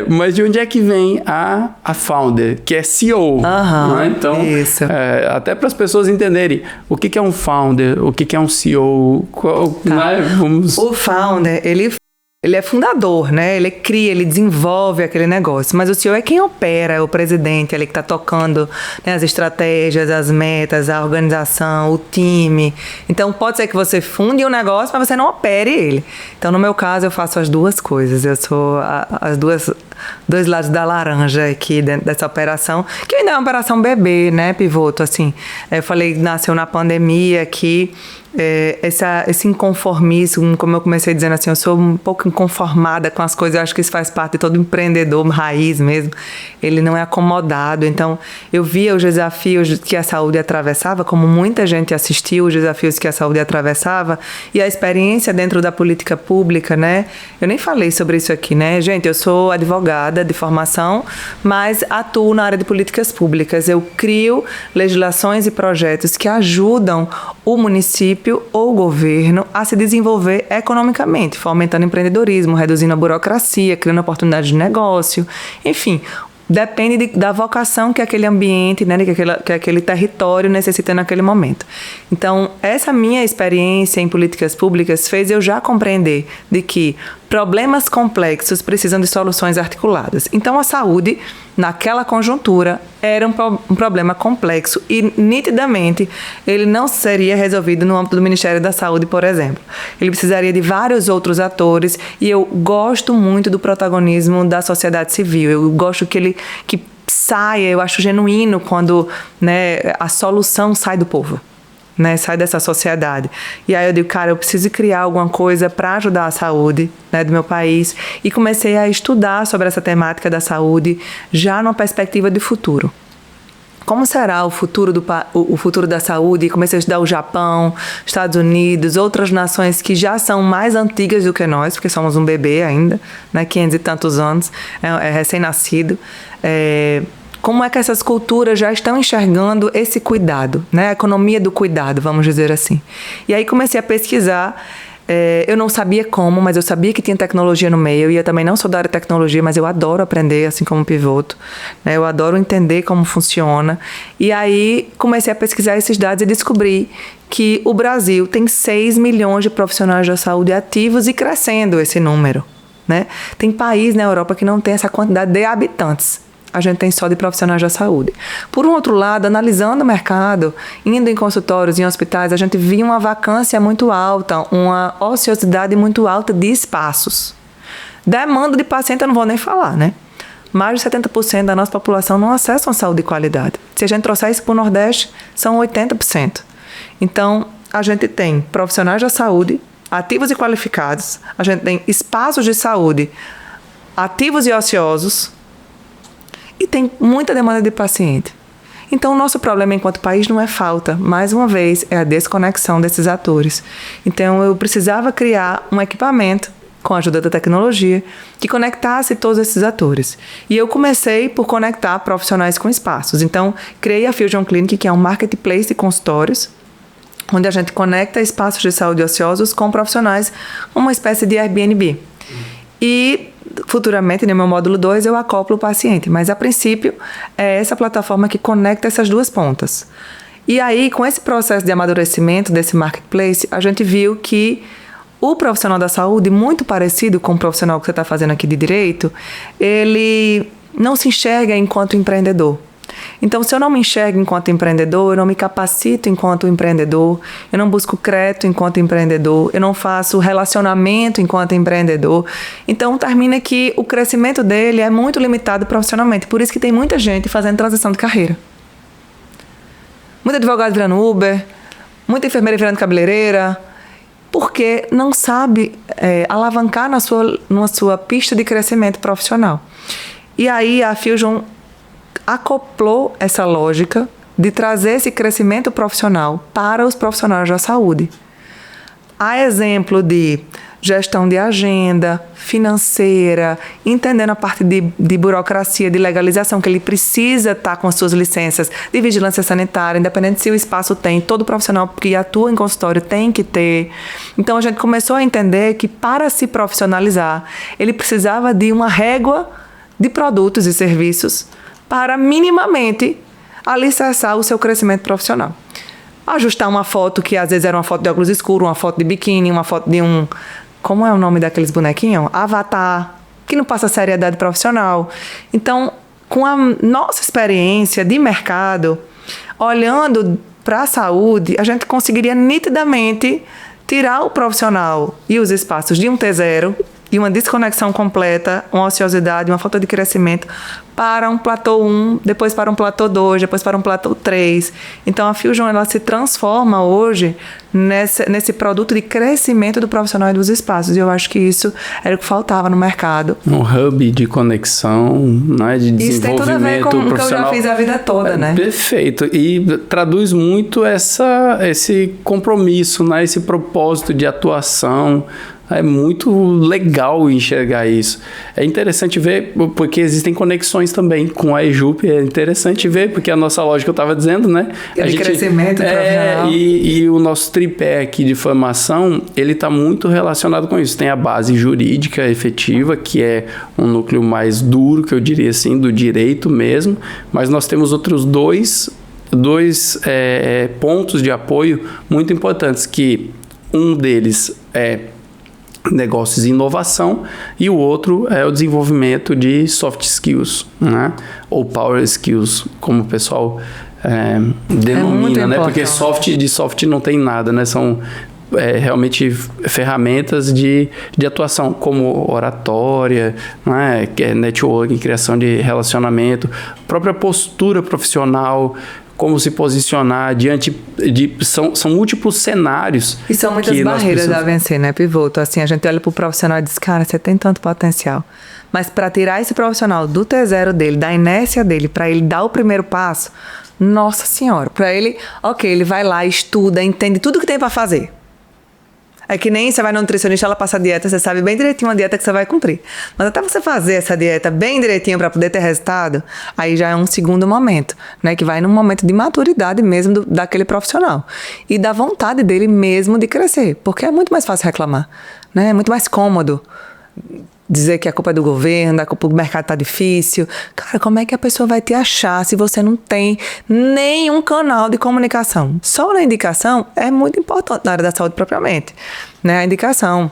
Mas de onde é que vem a Founder, que é CEO? Né? Então, isso. Até para as pessoas entenderem o que é um Founder, o que é um CEO. Né? O Founder, ele é fundador, né? Ele cria, ele desenvolve aquele negócio. Mas o CEO é quem opera, é o presidente ali que está tocando, né, as estratégias, as metas, a organização, o time. Então, pode ser que você funde um negócio, mas você não opere ele. Então, no meu caso, eu faço as duas coisas. Eu sou dois lados da laranja aqui dentro dessa operação, que ainda é uma operação bebê, né, Pivoto? Assim, eu falei, nasceu na pandemia aqui. Esse inconformismo, como eu comecei dizendo assim, eu sou um pouco inconformada com as coisas, eu acho que isso faz parte de todo empreendedor raiz mesmo, ele não é acomodado. Então eu via os desafios que a saúde atravessava, como muita gente assistiu os desafios que a saúde atravessava, e a experiência dentro da política pública, né? Eu nem falei sobre isso aqui, né? Gente, eu sou advogada de formação, mas atuo na área de políticas públicas. Eu crio legislações e projetos que ajudam o município ou o governo a se desenvolver economicamente, fomentando empreendedorismo, reduzindo a burocracia, criando oportunidades de negócio, enfim, depende da vocação que aquele ambiente, né, que aquele território necessita naquele momento. Então, essa minha experiência em políticas públicas fez eu já compreender de que problemas complexos precisam de soluções articuladas. Então, a saúde, naquela conjuntura, era um problema complexo e, nitidamente, ele não seria resolvido no âmbito do Ministério da Saúde, por exemplo. Ele precisaria de vários outros atores e eu gosto muito do protagonismo da sociedade civil. Eu gosto que saia, eu acho genuíno quando, né, a solução sai do povo. Né, sai dessa sociedade. E aí eu digo, cara, eu preciso criar alguma coisa para ajudar a saúde, né, do meu país. E comecei a estudar sobre essa temática da saúde já numa perspectiva de futuro. Como será o futuro da saúde? E comecei a estudar o Japão, Estados Unidos, outras nações que já são mais antigas do que nós, porque somos um bebê ainda, né, 500 e tantos anos, é recém-nascido. Como é que essas culturas já estão enxergando esse cuidado, né? A economia do cuidado, vamos dizer assim. E aí comecei a pesquisar. Eu não sabia como, mas eu sabia que tinha tecnologia no meio. E eu também não sou da área de tecnologia, mas eu adoro aprender, assim como o Pivoto. Né? Eu adoro entender como funciona. E aí comecei a pesquisar esses dados e descobri que o Brasil tem 6 milhões de profissionais da saúde ativos e crescendo esse número. Né? Tem país na Europa que não tem essa quantidade de habitantes. a gente tem só de profissionais da saúde. Por um outro lado, analisando o mercado, indo em consultórios, em hospitais, a gente via uma vacância muito alta, uma ociosidade muito alta de espaços. Demanda de paciente eu não vou nem falar, né? Mais de 70% da nossa população não acessa uma saúde de qualidade. Se a gente trouxer isso para o Nordeste, são 80%. Então, a gente tem profissionais da saúde ativos e qualificados, a gente tem espaços de saúde ativos e ociosos e tem muita demanda de paciente. Então, o nosso problema enquanto país não é falta, mais uma vez, é a desconexão desses atores. Então, eu precisava criar um equipamento com a ajuda da tecnologia, que conectasse todos esses atores. E eu comecei por conectar profissionais com espaços. Então, criei a Fusion Clinic, que é um marketplace de consultórios, onde a gente conecta espaços de saúde ociosos com profissionais, uma espécie de Airbnb. E, futuramente, no meu módulo 2, eu acoplo o paciente. Mas, a princípio, é essa plataforma que conecta essas duas pontas. E aí, com esse processo de amadurecimento desse marketplace, a gente viu que o profissional da saúde, muito parecido com o profissional que você está fazendo aqui de direito, ele não se enxerga enquanto empreendedor. Então, se eu não me enxergo enquanto empreendedor, eu não me capacito enquanto empreendedor, eu não busco crédito enquanto empreendedor, eu não faço relacionamento enquanto empreendedor. Então, termina que o crescimento dele é muito limitado profissionalmente. Por isso que tem muita gente fazendo transição de carreira. Muito advogado virando Uber, muita enfermeira virando cabeleireira, porque não sabe alavancar na sua pista de crescimento profissional. E aí a Fusion acoplou essa lógica de trazer esse crescimento profissional para os profissionais da saúde. A exemplo de gestão de agenda, financeira, entendendo a parte de burocracia, de legalização, que ele precisa estar com as suas licenças de vigilância sanitária, independente se o espaço tem, todo profissional que atua em consultório tem que ter. Então, a gente começou a entender que, para se profissionalizar, ele precisava de uma régua de produtos e serviços para, minimamente, alicerçar o seu crescimento profissional. Ajustar uma foto que, às vezes, era uma foto de óculos escuros, uma foto de biquíni, uma foto de um... Como é o nome daqueles bonequinhos? Avatar, que não passa seriedade profissional. Então, com a nossa experiência de mercado, olhando para a saúde, a gente conseguiria nitidamente tirar o profissional e os espaços de um T0, de uma desconexão completa, uma ociosidade, uma falta de crescimento, para um platô 1, depois para um platô 2, depois para um platô 3. Então, a Fusion ela se transforma hoje nesse produto de crescimento do profissional e dos espaços. E eu acho que isso era o que faltava no mercado. Um hub de conexão, né, de desenvolvimento profissional. Isso tem tudo a ver com o que eu já fiz a vida toda, né? Perfeito. E traduz muito esse compromisso, né, esse propósito de atuação. É muito legal enxergar isso. É interessante ver, porque existem conexões também com a EJUP. É interessante ver, porque a nossa lógica, eu estava dizendo, né? Crescimento profissional. E o nosso tripé aqui de formação, ele está muito relacionado com isso. Tem a base jurídica efetiva, que é um núcleo mais duro, que eu diria assim, do direito mesmo. Mas nós temos outros dois pontos de apoio muito importantes, que um deles é negócios e inovação, e o outro é o desenvolvimento de soft skills, né? Ou power skills, como o pessoal denomina, né? Porque de soft não tem nada, né? São realmente ferramentas de atuação, como oratória, né? Networking, criação de relacionamento, própria postura profissional, como se posicionar diante de... São múltiplos cenários. E são muitas barreiras a vencer, né, Pivoto? Assim, a gente olha pro profissional e diz, cara, você tem tanto potencial. Mas para tirar esse profissional do T0 dele, da inércia dele, para ele dar o primeiro passo, nossa senhora, para ele, ok, ele vai lá, estuda, entende tudo que tem para fazer. É que nem você vai no nutricionista, ela passa a dieta, você sabe bem direitinho a dieta que você vai cumprir. Mas até você fazer essa dieta bem direitinho para poder ter resultado, aí já é um segundo momento, né? Que vai num momento de maturidade mesmo daquele profissional. E da vontade dele mesmo de crescer. Porque é muito mais fácil reclamar, né? É muito mais cômodo dizer que a culpa é do governo, a culpa do mercado tá difícil. Cara, como é que a pessoa vai te achar se você não tem nenhum canal de comunicação? Só na indicação é muito importante na área da saúde propriamente, né? A indicação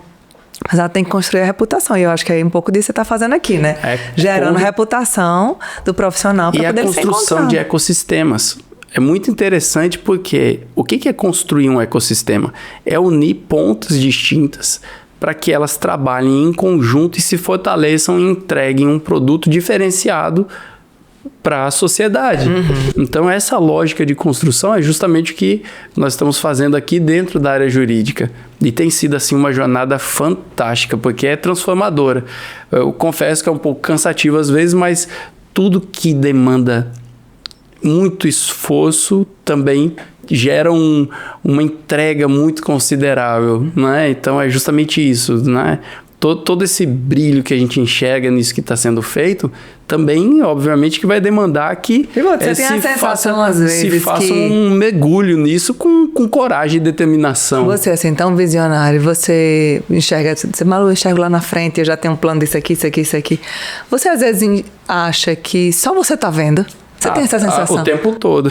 Mas ela tem que construir a reputação. E eu acho que é um pouco disso que você está fazendo aqui, né? Gerando reputação do profissional para poder ser encontrado. E a construção de ecossistemas. É muito interessante porque o que é construir um ecossistema? É unir pontas distintas para que elas trabalhem em conjunto e se fortaleçam e entreguem um produto diferenciado para a sociedade. Então, essa lógica de construção é justamente o que nós estamos fazendo aqui dentro da área jurídica. E tem sido, assim, uma jornada fantástica, porque é transformadora. Eu confesso que é um pouco cansativo às vezes, mas tudo que demanda muito esforço também gera uma entrega muito considerável, né? Então é justamente isso, né? Todo esse brilho que a gente enxerga nisso que está sendo feito, também, obviamente, que vai demandar que você tem a sensação, às vezes, se faça um mergulho nisso com coragem e determinação. Você, assim, tão visionário, você enxerga, você, Malu, eu enxergo lá na frente, eu já tenho um plano disso aqui, isso aqui, isso aqui. Você, às vezes, acha que só você está vendo? Você tem essa sensação? O tempo todo.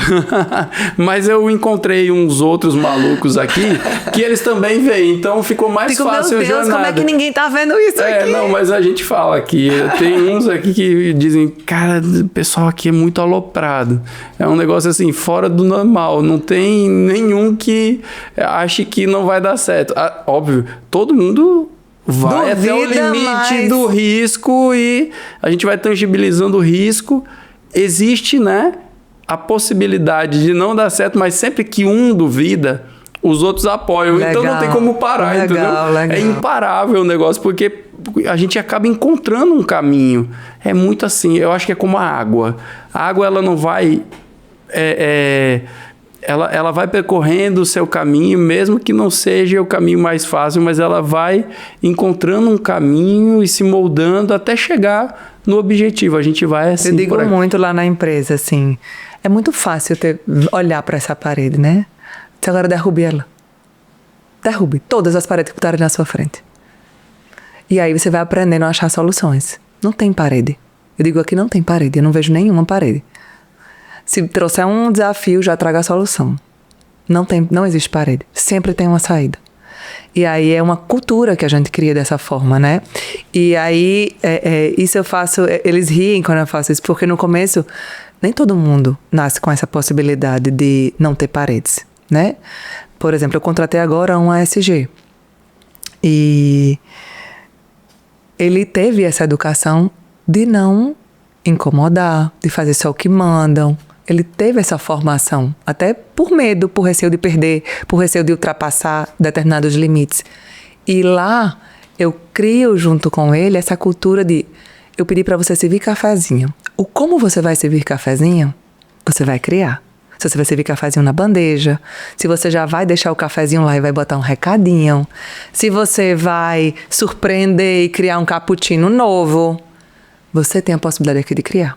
Mas eu encontrei uns outros malucos aqui que eles também veem, então ficou mais fácil a jornada. Meu Deus, como é que ninguém tá vendo isso aqui? Não, mas a gente fala aqui. Tem uns aqui que dizem, cara, o pessoal aqui é muito aloprado. É um negócio assim, fora do normal. Não tem nenhum que ache que não vai dar certo. Óbvio, todo mundo vai até o limite do risco e a gente vai tangibilizando o risco. Existe, né, a possibilidade de não dar certo, mas sempre que um duvida, os outros apoiam. Legal, então não tem como parar, entendeu? Legal. É imparável o negócio, porque a gente acaba encontrando um caminho. É muito assim, eu acho que é como a água. A água, ela não vai... Ela vai percorrendo o seu caminho, mesmo que não seja o caminho mais fácil, mas ela vai encontrando um caminho e se moldando até chegar no objetivo. A gente vai assim. Eu digo muito lá na empresa, assim, é muito fácil olhar para essa parede, né? Você agora derrube ela. Derrube todas as paredes que estarem na sua frente. E aí você vai aprendendo a achar soluções. Não tem parede. Eu digo aqui, não tem parede, eu não vejo nenhuma parede. Se trouxer um desafio, já traga a solução. Não existe parede. Sempre tem uma saída. E aí é uma cultura que a gente cria dessa forma, né? E aí, isso eu faço... Eles riem quando eu faço isso, porque no começo, nem todo mundo nasce com essa possibilidade de não ter paredes, né? Por exemplo, eu contratei agora um ASG. E ele teve essa educação de não incomodar, de fazer só o que mandam. Ele teve essa formação, até por medo, por receio de perder, por receio de ultrapassar determinados limites. E lá, eu crio junto com ele essa cultura de... Eu pedi para você servir cafezinho. O como você vai servir cafezinho, você vai criar. Se você vai servir cafezinho na bandeja, se você já vai deixar o cafezinho lá e vai botar um recadinho, se você vai surpreender e criar um cappuccino novo, você tem a possibilidade aqui de criar.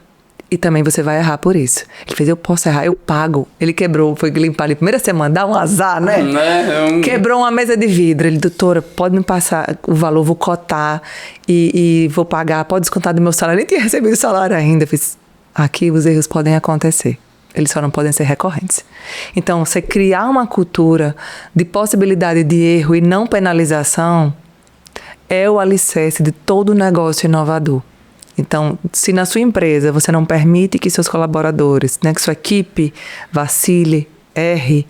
E também você vai errar por isso. Ele fez, eu posso errar, eu pago. Ele quebrou, foi limpar ali primeira semana, dá um azar, né? Quebrou uma mesa de vidro. Ele, doutora, pode me passar o valor, vou cotar e vou pagar, pode descontar do meu salário. Nem tinha recebido o salário ainda. Eu fiz, aqui os erros podem acontecer. Eles só não podem ser recorrentes. Então, você criar uma cultura de possibilidade de erro e não penalização é o alicerce de todo negócio inovador. Então, se na sua empresa você não permite que seus colaboradores, né, que sua equipe vacile, erre,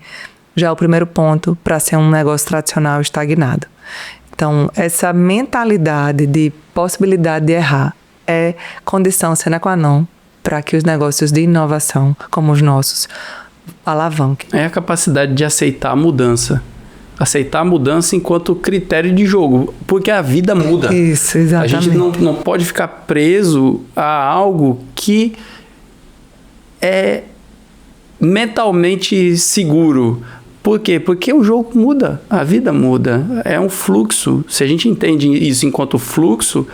já é o primeiro ponto para ser um negócio tradicional estagnado. Então, essa mentalidade de possibilidade de errar é condição sine qua non para que os negócios de inovação, como os nossos, alavanquem. É a capacidade de aceitar a mudança. Aceitar a mudança enquanto critério de jogo, porque a vida muda. Isso, exatamente. A gente não pode ficar preso a algo que é mentalmente seguro. Por quê? Porque o jogo muda, a vida muda, é um fluxo. Se a gente entende isso enquanto fluxo,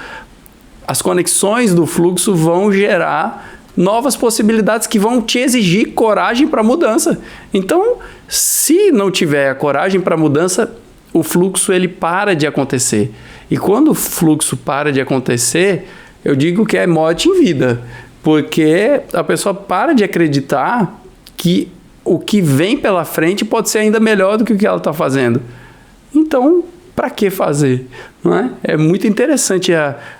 as conexões do fluxo vão gerar novas possibilidades que vão te exigir coragem para mudança. Então, se não tiver a coragem para mudança, o fluxo ele para de acontecer. E quando o fluxo para de acontecer, eu digo que é morte em vida, porque a pessoa para de acreditar que o que vem pela frente pode ser ainda melhor do que o que ela está fazendo. Então, para que fazer? Não é? É muito interessante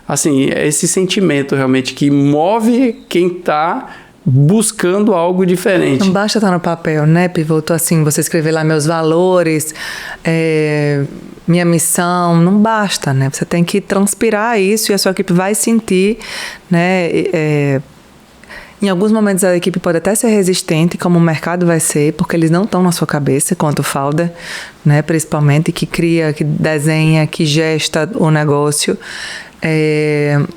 assim, esse sentimento realmente que move quem está buscando algo diferente. Não basta estar no papel, né, Pivoto? Assim, você escrever lá meus valores, minha missão, não basta, né? Você tem que transpirar isso e a sua equipe vai sentir, né? Em alguns momentos a equipe pode até ser resistente, como o mercado vai ser, porque eles não estão na sua cabeça, quanto o founder, né? Principalmente, que cria, que desenha, que gesta o negócio.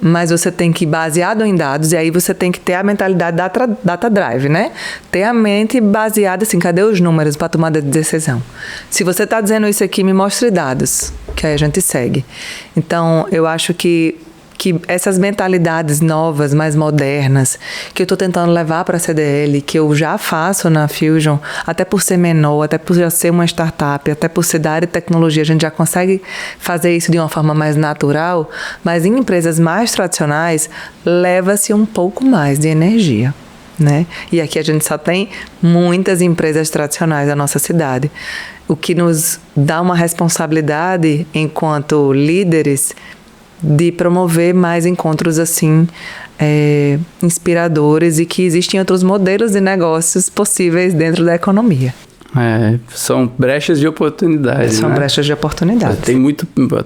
Mas você tem que ir baseado em dados, e aí você tem que ter a mentalidade data drive, né? Ter a mente baseada assim, cadê os números para tomada de decisão? Se você está dizendo isso aqui, me mostre dados, que aí a gente segue. Então, eu acho que essas mentalidades novas, mais modernas, que eu estou tentando levar para a CDL, que eu já faço na Fusion, até por ser menor, até por já ser uma startup, até por ser da área de tecnologia, a gente já consegue fazer isso de uma forma mais natural, mas em empresas mais tradicionais, leva-se um pouco mais de energia, né? E aqui a gente só tem muitas empresas tradicionais na nossa cidade, o que nos dá uma responsabilidade enquanto líderes de promover mais encontros assim inspiradores, e que existem outros modelos de negócios possíveis dentro da economia. São brechas de oportunidade. São, né? Brechas de oportunidade.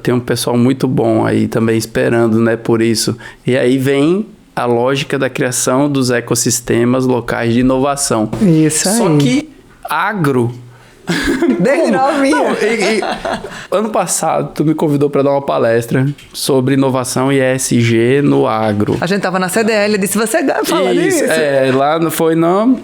Tem um pessoal muito bom aí também esperando, né, por isso. E aí vem a lógica da criação dos ecossistemas locais de inovação. Isso aí. Só que agro... Desde novinha. Ano passado, tu me convidou para dar uma palestra sobre inovação e ESG no agro. A gente tava na CDL, eu disse, você fala disso? Lá não foi, não.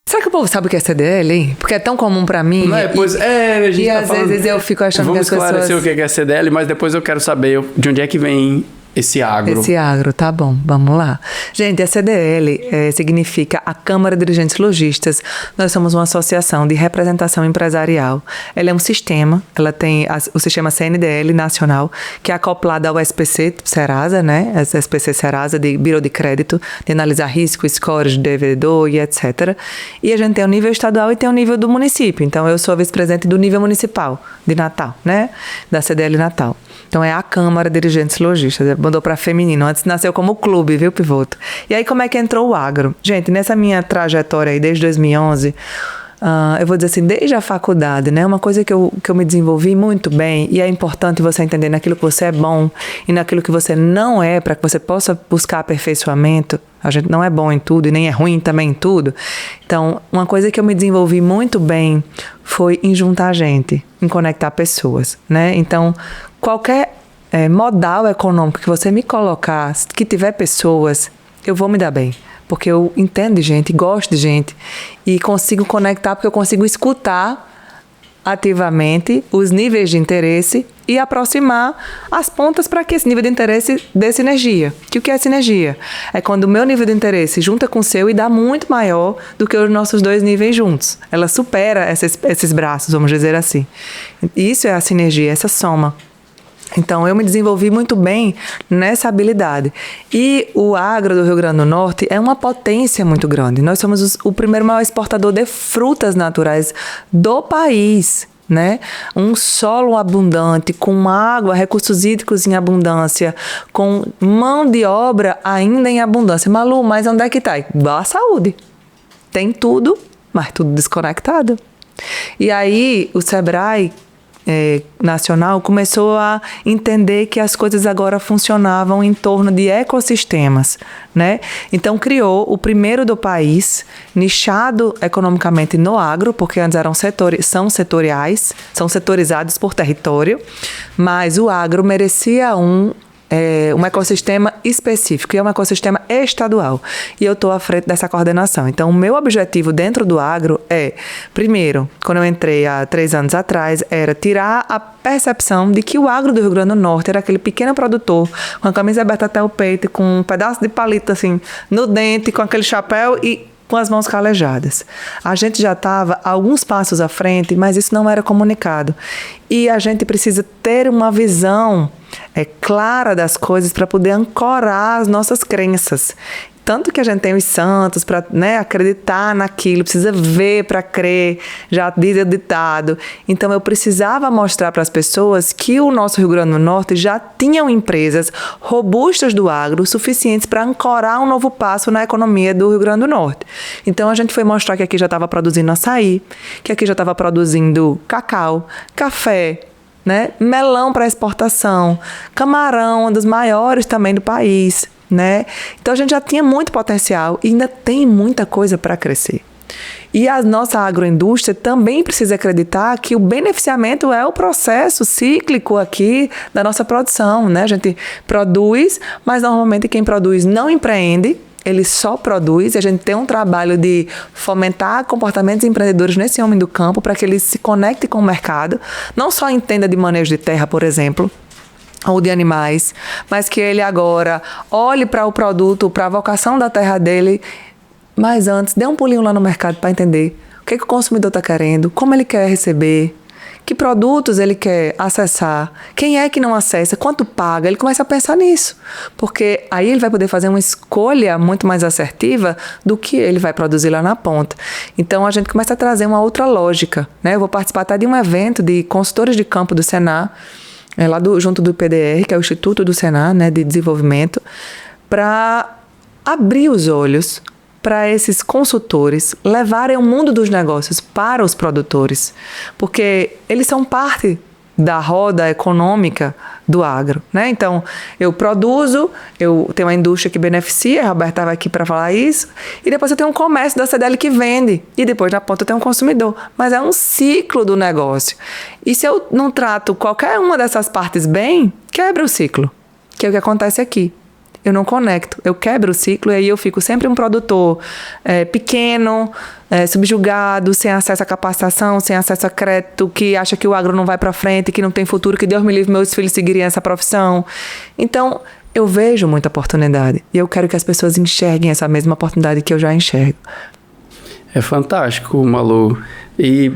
Será que o povo sabe o que é CDL, hein? Porque é tão comum pra mim. Não, a gente às vezes eu fico achando que as pessoas... Vamos esclarecer o que é CDL, mas depois eu quero saber de onde é que vem esse agro. Esse agro, tá bom, vamos lá. Gente, a CDL significa a Câmara de Dirigentes Lojistas. Nós somos uma associação de representação empresarial. Ela é um sistema, ela tem o sistema CNDL nacional, que é acoplado ao SPC Serasa, né? SPC Serasa, de Biro de Crédito, de analisar risco, scores, devedor e etc. E a gente tem o nível estadual e tem o nível do município. Então, eu sou vice-presidente do nível municipal de Natal, né? Da CDL Natal. Então, é a Câmara de Dirigentes Lojistas. Mudou para feminino. Antes nasceu como clube, viu, Pivoto? E aí, como é que entrou o agro? Gente, nessa minha trajetória aí, desde 2011, eu vou dizer assim, desde a faculdade, né? Uma coisa que eu me desenvolvi muito bem, e é importante você entender naquilo que você é bom e naquilo que você não é, para que você possa buscar aperfeiçoamento. A gente não é bom em tudo e nem é ruim também em tudo. Então, uma coisa que eu me desenvolvi muito bem foi em juntar gente, em conectar pessoas, né? Então, qualquer modal econômico que você me colocar, que tiver pessoas, eu vou me dar bem. Porque eu entendo de gente, gosto de gente e consigo conectar, porque eu consigo escutar ativamente os níveis de interesse e aproximar as pontas para que esse nível de interesse dê sinergia. Que o que é sinergia? É quando o meu nível de interesse junta com o seu e dá muito maior do que os nossos dois níveis juntos. Ela supera esses braços, vamos dizer assim. Isso é a sinergia, essa soma. Então, eu me desenvolvi muito bem nessa habilidade. E o agro do Rio Grande do Norte é uma potência muito grande. Nós somos o primeiro maior exportador de frutas naturais do país, né? Um solo abundante, com água, recursos hídricos em abundância, com mão de obra ainda em abundância. Malu, mas onde é que está? Boa saúde. Tem tudo, mas tudo desconectado. E aí, o Sebrae nacional começou a entender que as coisas agora funcionavam em torno de ecossistemas, né? Então criou o primeiro do país, nichado economicamente no agro, porque antes são setorizados por território, mas o agro merecia um ecossistema específico, e é um ecossistema estadual. E eu estou à frente dessa coordenação. Então, o meu objetivo dentro do agro primeiro, quando eu entrei há 3 anos atrás, era tirar a percepção de que o agro do Rio Grande do Norte era aquele pequeno produtor, com a camisa aberta até o peito, com um pedaço de palito assim, no dente, com aquele chapéu e com as mãos calejadas. A gente já estava alguns passos à frente, mas isso não era comunicado. E a gente precisa ter uma visão clara das coisas para poder ancorar as nossas crenças. Tanto que a gente tem os santos para, né, acreditar naquilo, precisa ver para crer, já diz o ditado. Então eu precisava mostrar para as pessoas que o nosso Rio Grande do Norte já tinham empresas robustas do agro suficientes para ancorar um novo passo na economia do Rio Grande do Norte. Então a gente foi mostrar que aqui já estava produzindo açaí, que aqui já estava produzindo cacau, café, né, melão para exportação, camarão, um dos maiores também do país, né? Então a gente já tinha muito potencial e ainda tem muita coisa para crescer. E a nossa agroindústria também precisa acreditar que o beneficiamento é o processo cíclico aqui da nossa produção, né? A gente produz, mas normalmente quem produz não empreende, ele só produz, e a gente tem um trabalho de fomentar comportamentos empreendedores nesse homem do campo para que ele se conecte com o mercado, não só entenda de manejo de terra, por exemplo, ou de animais, mas que ele agora olhe para o produto, para a vocação da terra dele, mas antes dê um pulinho lá no mercado para entender o que o consumidor está querendo, como ele quer receber, que produtos ele quer acessar, quem é que não acessa, quanto paga, ele começa a pensar nisso, porque aí ele vai poder fazer uma escolha muito mais assertiva do que ele vai produzir lá na ponta. Então a gente começa a trazer uma outra lógica, né? Eu vou participar até de um evento de consultores de campo do Senar, lá junto do PDR, que é o Instituto do Senar, né, de Desenvolvimento, para abrir os olhos para esses consultores levarem o mundo dos negócios para os produtores, porque eles são parte da roda econômica do agro, né? Então, eu produzo, eu tenho uma indústria que beneficia, a Roberta estava aqui para falar isso, e depois eu tenho um comércio da CDL que vende, e depois na ponta eu tenho um consumidor, mas é um ciclo do negócio. E se eu não trato qualquer uma dessas partes bem, quebra o ciclo, que é o que acontece aqui. Eu não conecto, eu quebro o ciclo e aí eu fico sempre um produtor pequeno, subjugado, sem acesso à capacitação, sem acesso a crédito, que acha que o agro não vai para frente, que não tem futuro, que Deus me livre, meus filhos seguiriam essa profissão. Então, eu vejo muita oportunidade e eu quero que as pessoas enxerguem essa mesma oportunidade que eu já enxergo. É fantástico, Malu. E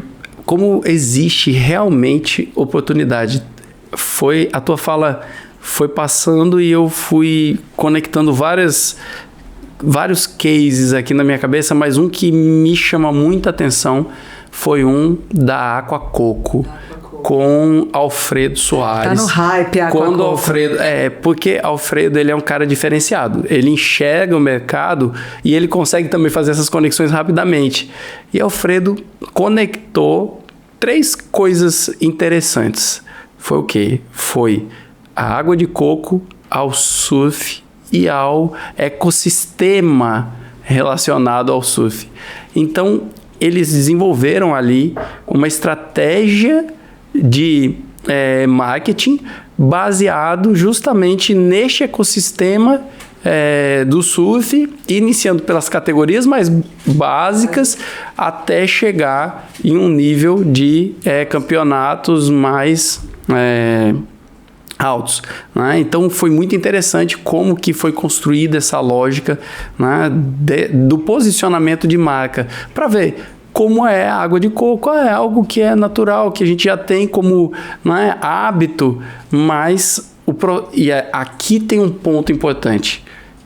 como existe realmente oportunidade? A tua fala foi passando e eu fui conectando vários cases aqui na minha cabeça, mas um que me chama muita atenção foi um da Aquacoco com Alfredo Soares. Tá no hype a Aquacoco. Quando Alfredo, porque Alfredo ele é um cara diferenciado. Ele enxerga o mercado e ele consegue também fazer essas conexões rapidamente. E Alfredo conectou 3 coisas interessantes. Foi o quê? Foi a água de coco, ao surf e ao ecossistema relacionado ao surf. Então, eles desenvolveram ali uma estratégia de marketing baseado justamente neste ecossistema do surf, iniciando pelas categorias mais básicas até chegar em um nível de campeonatos mais altos, né? Então foi muito interessante como que foi construída essa lógica, né, do posicionamento de marca, para ver como é a água de coco, é algo que é natural, que a gente já tem como, né, hábito, mas aqui tem um ponto importante,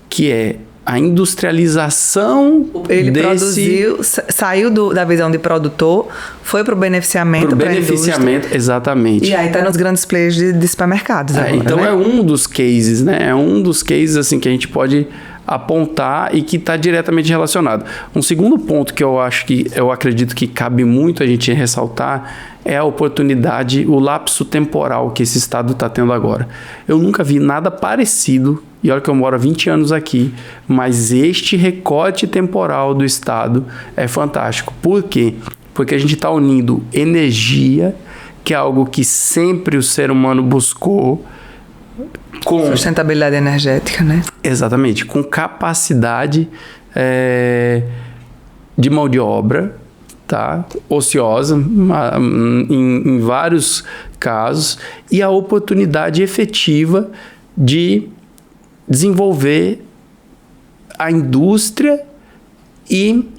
que é a industrialização. Ele produziu, saiu da visão de produtor, foi para o beneficiamento. Para o beneficiamento, exatamente. E aí está nos grandes players de supermercados agora, então, né? É um dos cases, né? É um dos cases assim, que a gente pode apontar e que está diretamente relacionado. Um segundo ponto que eu acredito que cabe muito a gente ressaltar é a oportunidade, o lapso temporal que esse estado está tendo agora. Eu nunca vi nada parecido, e olha que eu moro há 20 anos aqui, mas este recorte temporal do estado é fantástico. Por quê? Porque a gente está unindo energia, que é algo que sempre o ser humano buscou, com sustentabilidade energética, né? Exatamente, com capacidade de mão de obra, tá? Ociosa, em vários casos, e a oportunidade efetiva de desenvolver a indústria e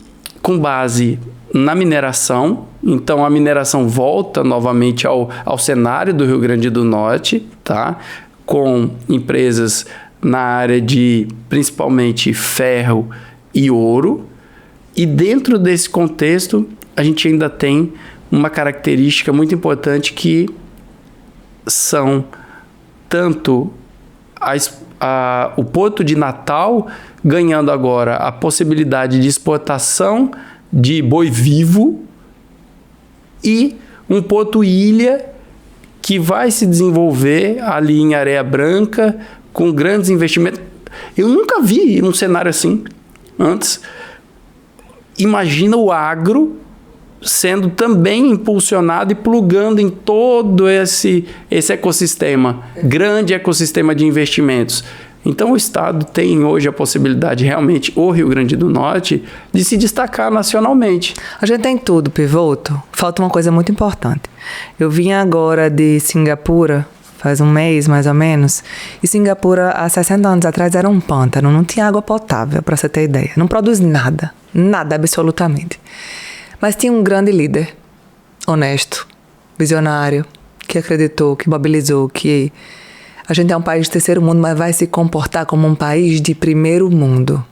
com base na mineração. Então a mineração volta novamente ao cenário do Rio Grande do Norte, tá? Com empresas na área de, principalmente, ferro e ouro. E dentro desse contexto, a gente ainda tem uma característica muito importante que são tanto o Porto de Natal ganhando agora a possibilidade de exportação de boi vivo e um Porto Ilha que vai se desenvolver ali em Areia Branca com grandes investimentos. Eu nunca vi um cenário assim antes. Imagina o agro sendo também impulsionado e plugando em todo esse ecossistema, grande ecossistema de investimentos. Então o Estado tem hoje a possibilidade realmente, o Rio Grande do Norte, de se destacar nacionalmente. A gente tem tudo, Pivoto. Falta uma coisa muito importante. Eu vim agora de Singapura, faz um mês mais ou menos, e Singapura há 60 anos atrás era um pântano, não tinha água potável, para você ter ideia. Não produz nada, nada absolutamente. Mas tinha um grande líder, honesto, visionário, que acreditou, que mobilizou, que a gente é um país de terceiro mundo, mas vai se comportar como um país de primeiro mundo.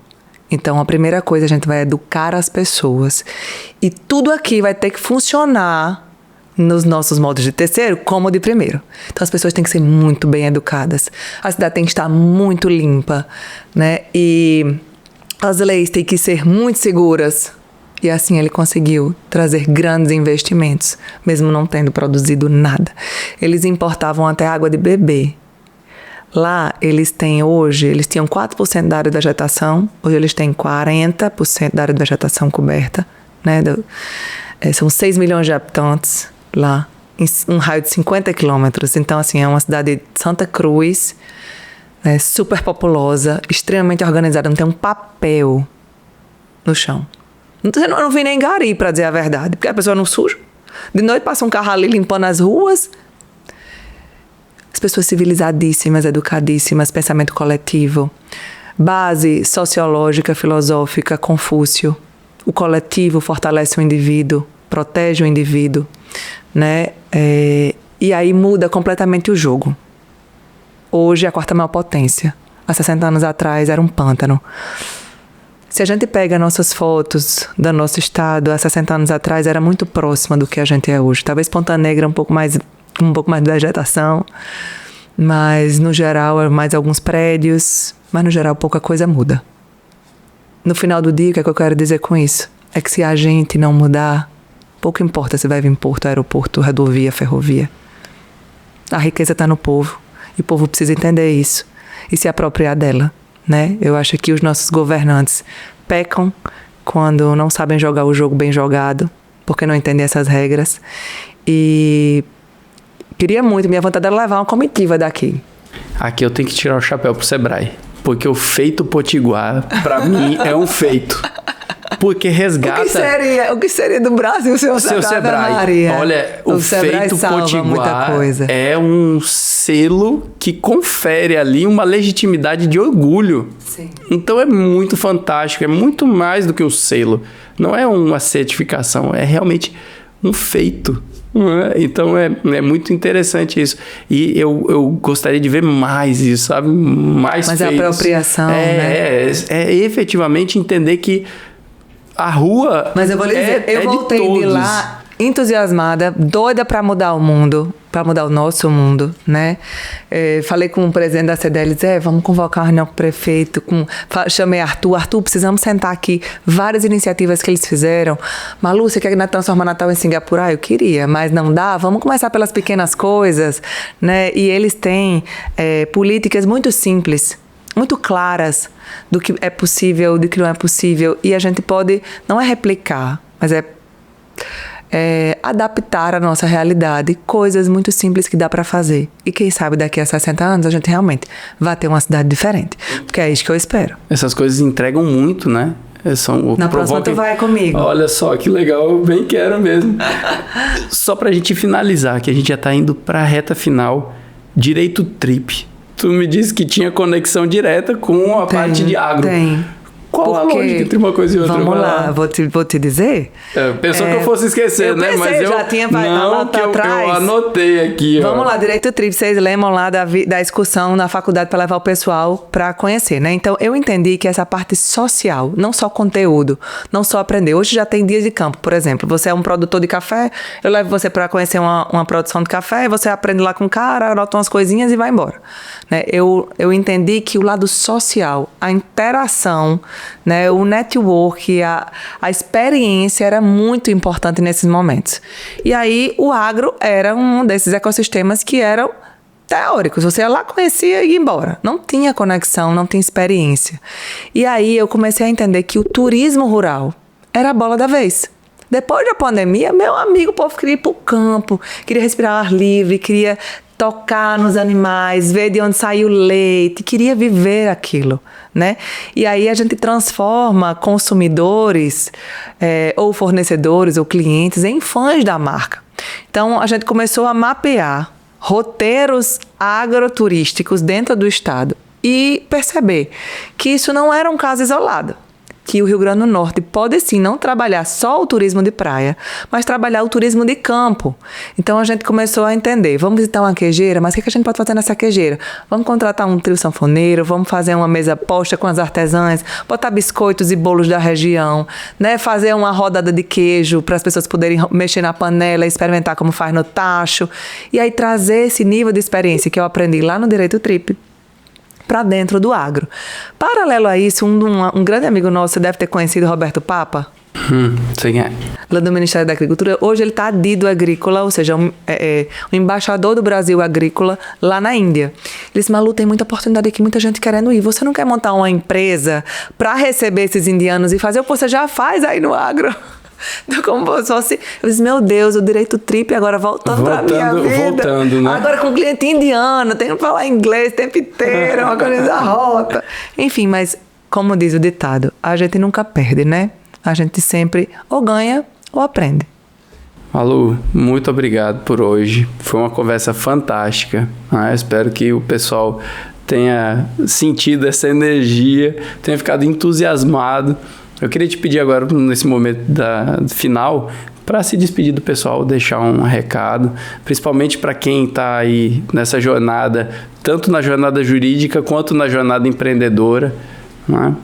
Então, a primeira coisa, a gente vai educar as pessoas. E tudo aqui vai ter que funcionar nos nossos modos de terceiro como de primeiro. Então, as pessoas têm que ser muito bem educadas. A cidade tem que estar muito limpa, né? E as leis têm que ser muito seguras. E assim ele conseguiu trazer grandes investimentos, mesmo não tendo produzido nada. Eles importavam até água de beber. Lá, eles tinham 4% da área de vegetação, hoje eles têm 40% da área de vegetação coberta, né? São 6 milhões de habitantes lá, em um raio de 50 quilômetros. Então, assim, é uma cidade de Santa Cruz, né, super populosa, extremamente organizada, não tem um papel no chão. Eu não vi nem gari, para dizer a verdade, porque a pessoa não suja. De noite passa um carro ali limpando as ruas. As pessoas civilizadíssimas, educadíssimas, pensamento coletivo. Base sociológica, filosófica, Confúcio. O coletivo fortalece o indivíduo, protege o indivíduo, né? E aí muda completamente o jogo. Hoje é a quarta maior potência. Há 60 anos atrás era um pântano. Se a gente pega nossas fotos do nosso estado, há 60 anos atrás era muito próxima do que a gente é hoje. Talvez Ponta Negra um pouco mais de vegetação, mas no geral mais alguns prédios, mas no geral pouca coisa muda. No final do dia, o que é que eu quero dizer com isso? É que se a gente não mudar, pouco importa se vai vir porto, aeroporto, rodovia, ferrovia. A riqueza está no povo, e o povo precisa entender isso e se apropriar dela. Né? Eu acho que os nossos governantes pecam quando não sabem jogar o jogo bem jogado, porque não entendem essas regras. E queria muito, minha vontade era levar uma comitiva daqui. Aqui eu tenho que tirar o chapéu pro Sebrae, porque o feito potiguar, para mim, é um feito. Porque resgata... O que seria do Brasil se o Sebrae? Maria? Olha, o feito potiguar é um selo que confere ali uma legitimidade de orgulho. Sim. Então é muito fantástico, é muito mais do que um selo. Não é uma certificação, é realmente um feito. Então é muito interessante isso. E eu gostaria de ver mais isso, sabe? Mais Mas feitos. a apropriação, né? É efetivamente entender que a rua. Mas eu vou lhe dizer, eu voltei de lá entusiasmada, doida para mudar o mundo, para mudar o nosso mundo, né? Falei com o presidente da CDL, vamos convocar uma reunião com o prefeito, chamei Arthur, precisamos sentar aqui, várias iniciativas que eles fizeram. Malu, você quer transformar Natal em Singapura? Eu queria, mas não dá, vamos começar pelas pequenas coisas, né? E eles têm políticas muito simples, muito claras do que é possível, do que não é possível. E a gente pode, não é replicar, mas é adaptar à nossa realidade coisas muito simples que dá para fazer. E quem sabe daqui a 60 anos a gente realmente vai ter uma cidade diferente. Porque é isso que eu espero. Essas coisas entregam muito, né? Na próxima tu vai comigo. Olha só, que legal, eu bem quero mesmo. Só pra gente finalizar, que a gente já tá indo pra reta final. Direito Trip. Tu me disse que tinha conexão direta com a parte de agro. Tem. Qual a lógica entre uma coisa e outra? Vamos lá, vou te dizer. Pensou que eu fosse esquecer, né? Mas eu já tinha não, que eu anotei aqui. Vamos lá, Direito Trip, vocês lembram lá da excursão na faculdade para levar o pessoal para conhecer, né? Então, eu entendi que essa parte social, não só conteúdo, não só aprender. Hoje já tem dias de campo, por exemplo. Você é um produtor de café, eu levo você para conhecer uma produção de café, você aprende lá com o cara, anota umas coisinhas e vai embora. Né? Eu entendi que o lado social, a interação, né, o network, a experiência era muito importante nesses momentos. E aí o agro era um desses ecossistemas que eram teóricos. Você ia lá, conhecia e ia embora. Não tinha conexão, não tinha experiência. E aí eu comecei a entender que o turismo rural era a bola da vez. Depois da pandemia, meu amigo, o povo queria ir para o campo, queria respirar ar livre, queria tocar nos animais, ver de onde saiu o leite, queria viver aquilo, né? E aí a gente transforma consumidores, ou fornecedores, ou clientes, em fãs da marca. Então, a gente começou a mapear roteiros agroturísticos dentro do estado e perceber que isso não era um caso isolado. Que o Rio Grande do Norte pode sim não trabalhar só o turismo de praia, mas trabalhar o turismo de campo. Então a gente começou a entender, vamos visitar uma queijeira, mas o que a gente pode fazer nessa queijeira? Vamos contratar um trio sanfoneiro, vamos fazer uma mesa posta com as artesãs, botar biscoitos e bolos da região, né? Fazer uma rodada de queijo para as pessoas poderem mexer na panela e experimentar como faz no tacho. E aí trazer esse nível de experiência que eu aprendi lá no Direito Trip para dentro do agro. Paralelo a isso, um grande amigo nosso, você deve ter conhecido, Roberto Papa. Sim, é. Lá do Ministério da Agricultura. Hoje ele está adido agrícola, ou seja, o embaixador do Brasil agrícola lá na Índia. Ele disse, Malu, tem muita oportunidade aqui, muita gente querendo ir. Você não quer montar uma empresa para receber esses indianos e fazer o que você já faz aí no agro? Então, como se fosse, eu disse, meu Deus, o Direito Trip agora voltando pra minha vida. Voltando, né? Agora com cliente indiano, tenho que falar inglês o tempo inteiro, organizar a rota. Enfim, mas como diz o ditado, a gente nunca perde, né? A gente sempre ou ganha ou aprende. Malu, muito obrigado por hoje. Foi uma conversa fantástica. Espero que o pessoal tenha sentido essa energia, tenha ficado entusiasmado. Eu queria te pedir agora, nesse momento final, para se despedir do pessoal, deixar um recado, principalmente para quem está aí nessa jornada, tanto na jornada jurídica quanto na jornada empreendedora, né?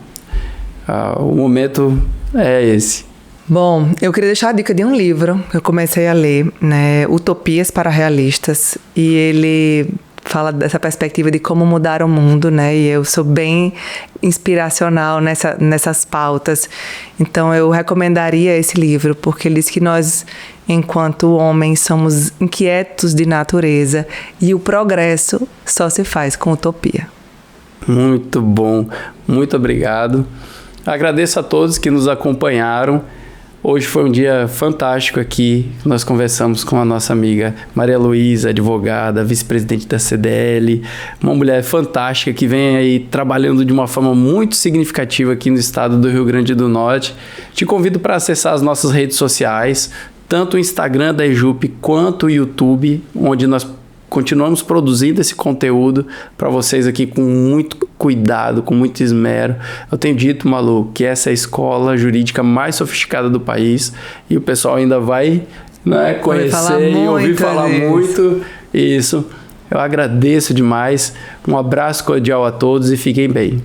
O momento é esse. Bom, eu queria deixar a dica de um livro que eu comecei a ler, né? Utopias para Realistas, e ele fala dessa perspectiva de como mudar o mundo, né? E eu sou bem inspiracional nessas pautas. Então, eu recomendaria esse livro, porque ele diz que nós, enquanto homens, somos inquietos de natureza e o progresso só se faz com utopia. Muito bom. Muito obrigado. Agradeço a todos que nos acompanharam. Hoje foi um dia fantástico aqui. Nós conversamos com a nossa amiga Maria Luísa, advogada, vice-presidente da CDL, uma mulher fantástica que vem aí trabalhando de uma forma muito significativa aqui no estado do Rio Grande do Norte. Te convido para acessar as nossas redes sociais, tanto o Instagram da EJUP quanto o YouTube, onde nós continuamos produzindo esse conteúdo para vocês aqui com muito cuidado, com muito esmero. Eu tenho dito, Malu, que essa é a escola jurídica mais sofisticada do país e o pessoal ainda vai, né, conhecer e ouvir falar muito isso. Eu agradeço demais. Um abraço cordial a todos e fiquem bem.